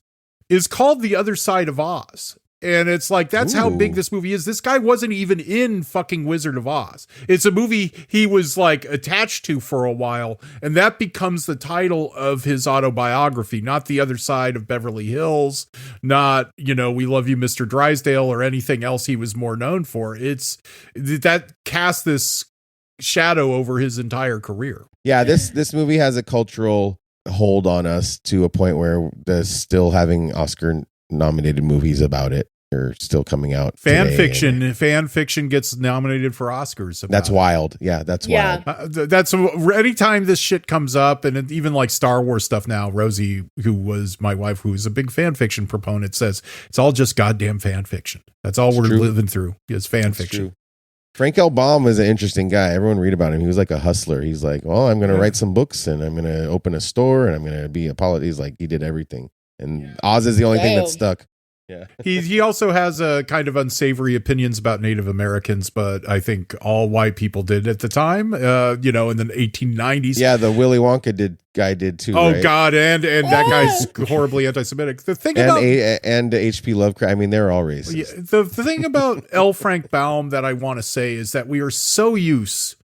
is called The Other Side of Oz. And it's like, that's how big this movie is. This guy wasn't even in fucking Wizard of Oz. It's a movie he was like attached to for a while. And that becomes the title of his autobiography, not The Other Side of Beverly Hills, not, We Love You, Mr. Drysdale, or anything else he was more known for. It's that cast this shadow over his entire career. Yeah, this movie has a cultural hold on us to a point where there's still having Oscar nominated movies about it are still coming out. Fan fiction gets nominated for Oscars. That's wild. Yeah, that's wild. That's anytime this shit comes up, and even like Star Wars stuff now. Rosie, who was my wife, who's a big fan fiction proponent, says it's all just goddamn fan fiction. That's all we're living through is fan fiction. True. Frank L. Baum is an interesting guy. Everyone read about him. He was like a hustler. He's like, well, I'm going to write some books, and I'm going to open a store, and I'm going to be a politician. He's like, he did everything. And Oz is the only thing that stuck. Yeah. He also has a kind of unsavory opinions about Native Americans, but I think all white people did at the time, in the 1890s. Yeah, the Willy Wonka guy did too. Oh, right? God, and that guy's horribly anti-Semitic. The thing and H.P. Lovecraft. I mean, they're all racist. Yeah, the thing about L. Frank Baum that I want to say is that we are so used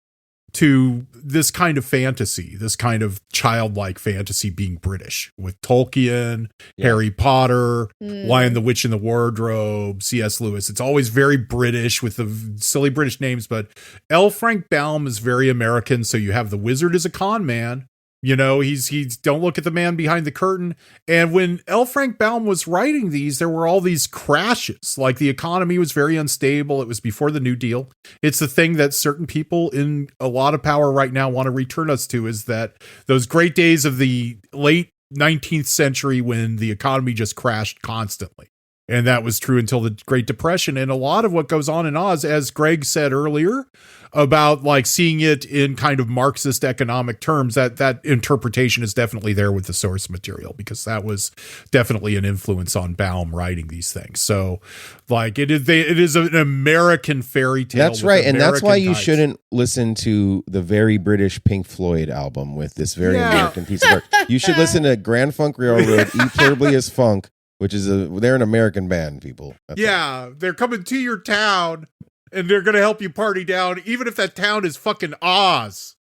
to this kind of fantasy, this kind of childlike fantasy being British with Tolkien, Harry Potter, Lion, the Witch, and the Wardrobe, C.S. Lewis. It's always very British with the silly British names, but L. Frank Baum is very American. So you have the wizard as a con man. He's don't look at the man behind the curtain. And when L. Frank Baum was writing these, there were all these crashes. Like the economy was very unstable. It was before the New Deal. It's the thing that certain people in a lot of power right now want to return us to, is that those great days of the late 19th century when the economy just crashed constantly. And that was true until the Great Depression. And a lot of what goes on in Oz, as Greg said earlier, about like seeing it in kind of Marxist economic terms, that interpretation is definitely there with the source material, because that was definitely an influence on Baum writing these things. So like it is an American fairy tale. That's right. And that's why you shouldn't listen to the very British Pink Floyd album with this very American piece of art. You should listen to Grand Funk Railroad, Eat Terribly as Funk, which is they're an American band, people. They're coming to your town and they're going to help you party down, even if that town is fucking Oz.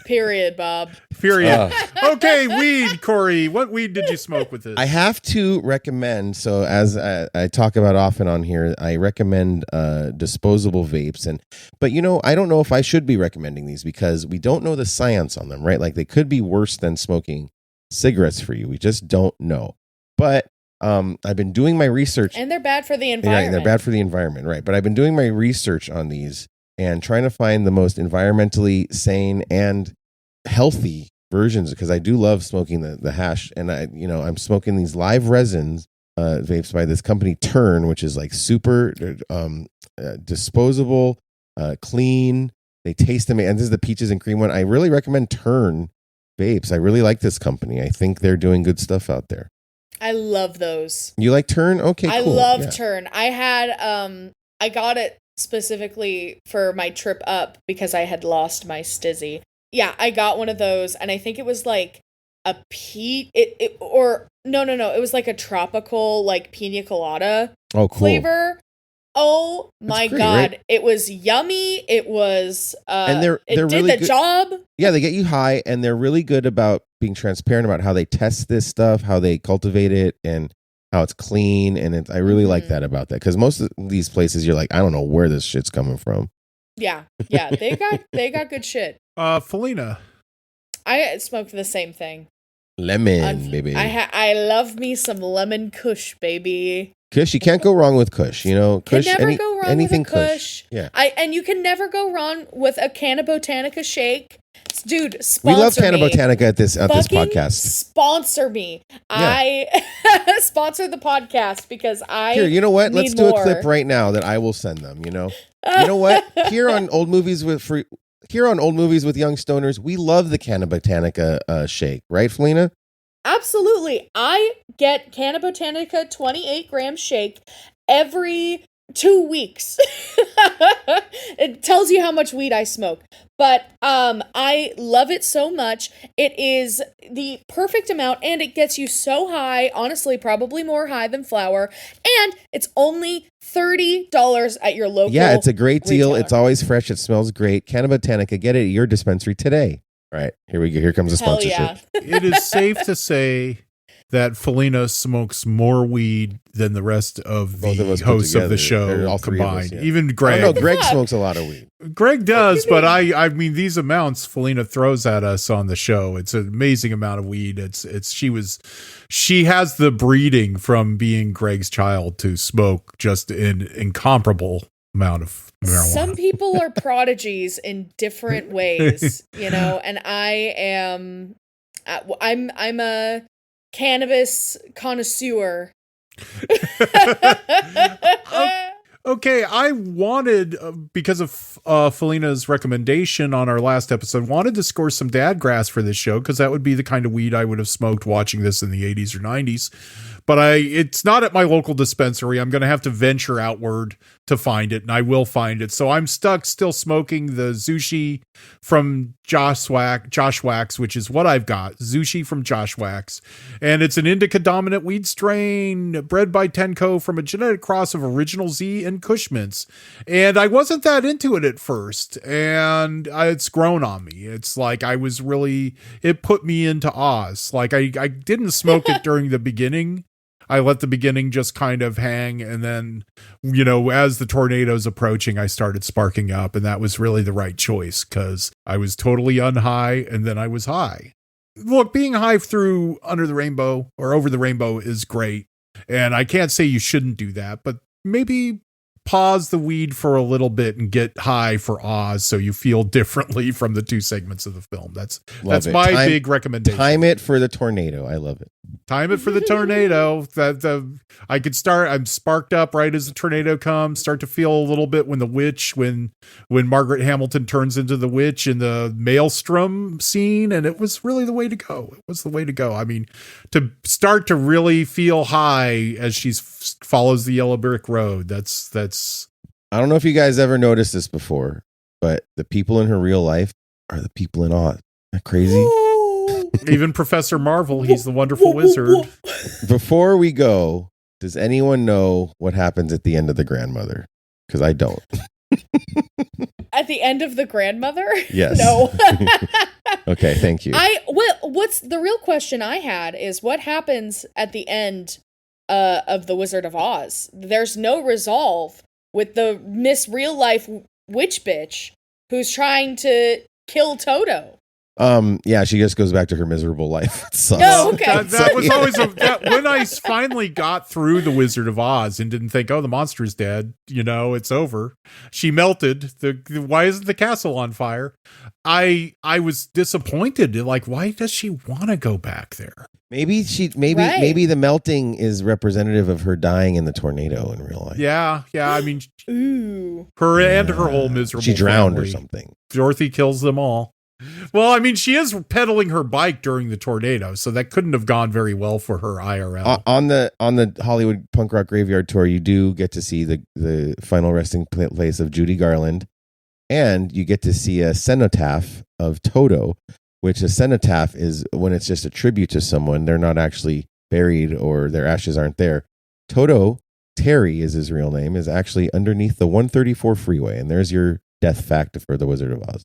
Period, Bob. Period. Okay, weed, Corey. What weed did you smoke with this? I have to recommend, so as I talk about often on here, I recommend disposable vapes. But I don't know if I should be recommending these because we don't know the science on them, right? Like they could be worse than smoking cigarettes for you. We just don't know. But I've been doing my research, and they're bad for the environment. Right, and they're bad for the environment, right? But I've been doing my research on these and trying to find the most environmentally sane and healthy versions, because I do love smoking the hash. And I'm smoking these live resins vapes by this company Turn, which is like super disposable, clean. They taste amazing. And this is the peaches and cream one. I really recommend Turn vapes. I really like this company. I think they're doing good stuff out there. I love those. You like Turn? Okay, cool. I love Turn. I had I got it specifically for my trip up because I had lost my stizzy. Yeah, I got one of those, and I think it was like a it was like a tropical like pina colada flavor. Oh my God. Right? It was yummy. It was, and they're really did the job. Yeah. They get you high, and they're really good about being transparent about how they test this stuff, how they cultivate it, and how it's clean. And I really like that about that. 'Cause most of these places you're like, I don't know where this shit's coming from. Yeah. Yeah. They got good shit. Philena. I smoked the same thing. Lemon, baby. I love me some lemon kush, baby. Kush, you can't go wrong with Kush. Kush, can never go wrong anything with a Kush. Yeah. And you can never go wrong with a Canna Botanica shake. Dude, sponsor me. We love Canna me. Botanica at this podcast. Sponsor me. Yeah. I sponsor the podcast because I Here, you know what? Need Let's do more. a clip right now that I will send them, You know what? Here on Old Movies with Young Stoners, we love the Canna Botanica shake, right, Philena? Absolutely. I get Canna Botanica 28 gram shake every 2 weeks. It tells you how much weed I smoke. But I love it so much. It is the perfect amount, and it gets you so high, honestly, probably more high than flower, and it's only $30 at your local Yeah, it's a great deal. retailer. It's always fresh. It smells great. Cannabotanica, get it at your dispensary today. All right, here we go. Here comes a Hell sponsorship. yeah. It is safe to say that Philena smokes more weed than the rest of Both of us the put hosts of the together. show All three of us, combined. yeah. Even I Greg. don't know. Greg smokes a lot of weed. Greg does, but I mean these amounts Philena throws at us on the show. It's an amazing amount of weed. She has the breeding from being Greg's child to smoke just an incomparable amount of marijuana. Some people are prodigies in different ways, and I'm a cannabis connoisseur. Okay, I wanted, because of Phelena's recommendation on our last episode, wanted to score some dadgrass for this show, because that would be the kind of weed I would have smoked watching this in the 80s or 90s. But it's not at my local dispensary. I'm going to have to venture outward to find it, and I will find it. So I'm stuck still smoking the Zushi from Josh Wax, which is what I've got. Zushi from Josh Wax. And it's an indica-dominant weed strain bred by Tenko from a genetic cross of Original Z and Kush Mints. And I wasn't that into it at first, and it's grown on me. It's like it put me into Oz. Like I didn't smoke it during the beginning. I let the beginning just kind of hang, and then, as the tornado's approaching, I started sparking up, and that was really the right choice, because I was totally unhigh, and then I was high. Look, being high through Under the Rainbow or Over the Rainbow is great, and I can't say you shouldn't do that, but maybe pause the weed for a little bit and get high for Oz so you feel differently from the two segments of the film. That's my big recommendation. Time it for the tornado. I love it. Time it for the tornado. I'm sparked up right as the tornado comes, start to feel a little bit when Margaret Hamilton turns into the witch in the maelstrom scene, and it was really the way to go. It was the way to go. I mean, to start to really feel high as she follows the yellow brick road. That's I don't know if you guys ever noticed this before, but the people in her real life are the people in Oz. Isn't that crazy? Even Professor Marvel, he's the wonderful wizard. Before we go, does anyone know what happens at the end of The Grandmother? Because I don't. At the end of The Grandmother? Yes. No. Okay, thank you. What's the real question I had is what happens at the end of The Wizard of Oz? There's no resolve with the Miss Real Life witch bitch who's trying to kill Toto. Yeah, she just goes back to her miserable life. It sucks. Oh, okay. That was always when I finally got through The Wizard of Oz and didn't think, oh, the monster's dead. It's over. She melted. Why isn't the castle on fire? I was disappointed. Like, why does she want to go back there? Maybe the melting is representative of her dying in the tornado in real life. Yeah. I mean, Ooh. and her whole miserable. She drowned family. or something. Dorothy kills them all. Well, I mean, she is pedaling her bike during the tornado, so that couldn't have gone very well for her IRL. On the Hollywood Punk Rock Graveyard Tour, you do get to see the final resting place of Judy Garland, and you get to see a cenotaph of Toto, which a cenotaph is when it's just a tribute to someone. They're not actually buried or their ashes aren't there. Toto, Terry is his real name, is actually underneath the 134 freeway, and there's your death fact for The Wizard of Oz.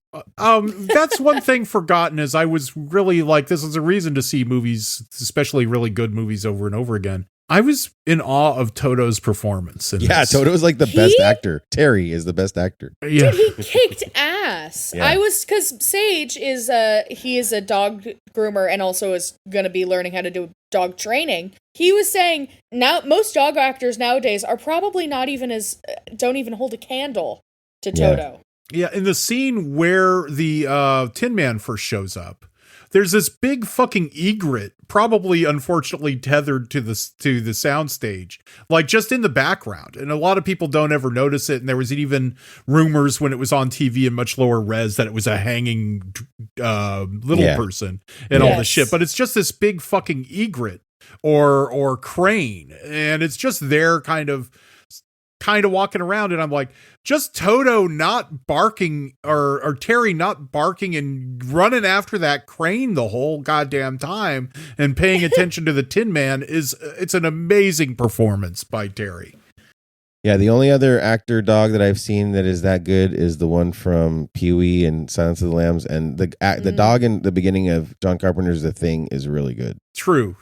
That's one thing forgotten is I was really like, this is a reason to see movies, especially really good movies, over and over again. I was in awe of Toto's performance. Toto's like the best actor. Terry is the best actor. Yeah. Dude, he kicked ass. Yeah. Because Sage is a dog groomer and also is going to be learning how to do dog training. He was saying now most dog actors nowadays are probably not even don't even hold a candle to Toto. Yeah, in the scene where the Tin Man first shows up, there's this big fucking egret, probably unfortunately tethered to the soundstage, like just in the background. And a lot of people don't ever notice it. And there was even rumors when it was on TV in much lower res that it was a hanging little person and all this shit. But it's just this big fucking egret or crane, and it's just there kind of kind of walking around, and I'm like, just Toto not barking or Terry not barking and running after that crane the whole goddamn time and paying attention to the Tin Man it's an amazing performance by Terry. Yeah, the only other actor dog that I've seen that is that good is the one from Pee-wee and Silence of the Lambs, and the dog in the beginning of John Carpenter's The Thing is really good. True.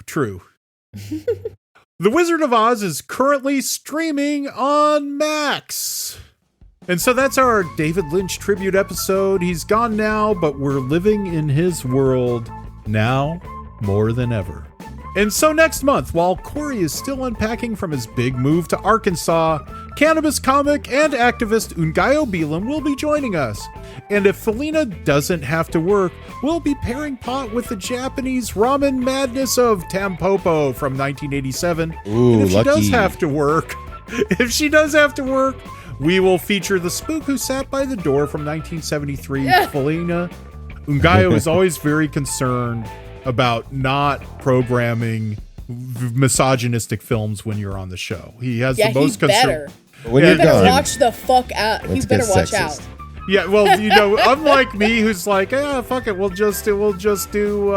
The Wizard of Oz is currently streaming on Max. And so that's our David Lynch tribute episode. He's gone now, but we're living in his world now more than ever. And so next month, while Corey is still unpacking from his big move to Arkansas, cannabis comic and activist Ungayo Belam will be joining us. And if Philena doesn't have to work, we'll be pairing pot with the Japanese ramen madness of Tampopo from 1987. Ooh, and if lucky. she does have to work, we will feature the spook who sat by the door from 1973, Philena. Ungayo is always very concerned about not programming misogynistic films when you're on the show. He has the most concern. When you you're better done, watch the fuck out. You better watch out. Yeah, well, unlike me, who's like, fuck it, we'll just do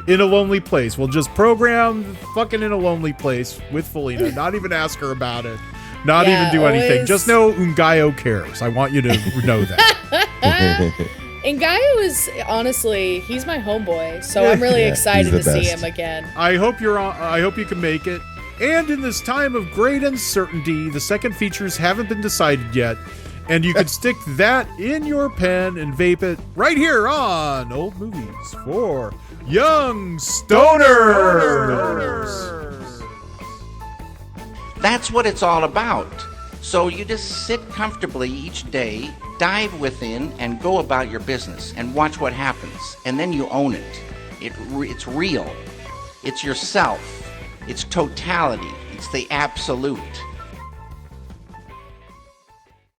In a Lonely Place. We'll just program fucking In a Lonely Place with Philena. Not even ask her about it. Not even do anything. Just know Ungayo cares. I want you to know that. Ungayo is, honestly, he's my homeboy, so I'm really excited to see him again. I hope you can make it. And in this time of great uncertainty, the second features haven't been decided yet, and you can stick that in your pen and vape it right here on Old Movies for Young Stoners. That's what it's all about. So you just sit comfortably each day, dive within, and go about your business and watch what happens. And then you own it. It's real. It's yourself. It's totality. It's the absolute.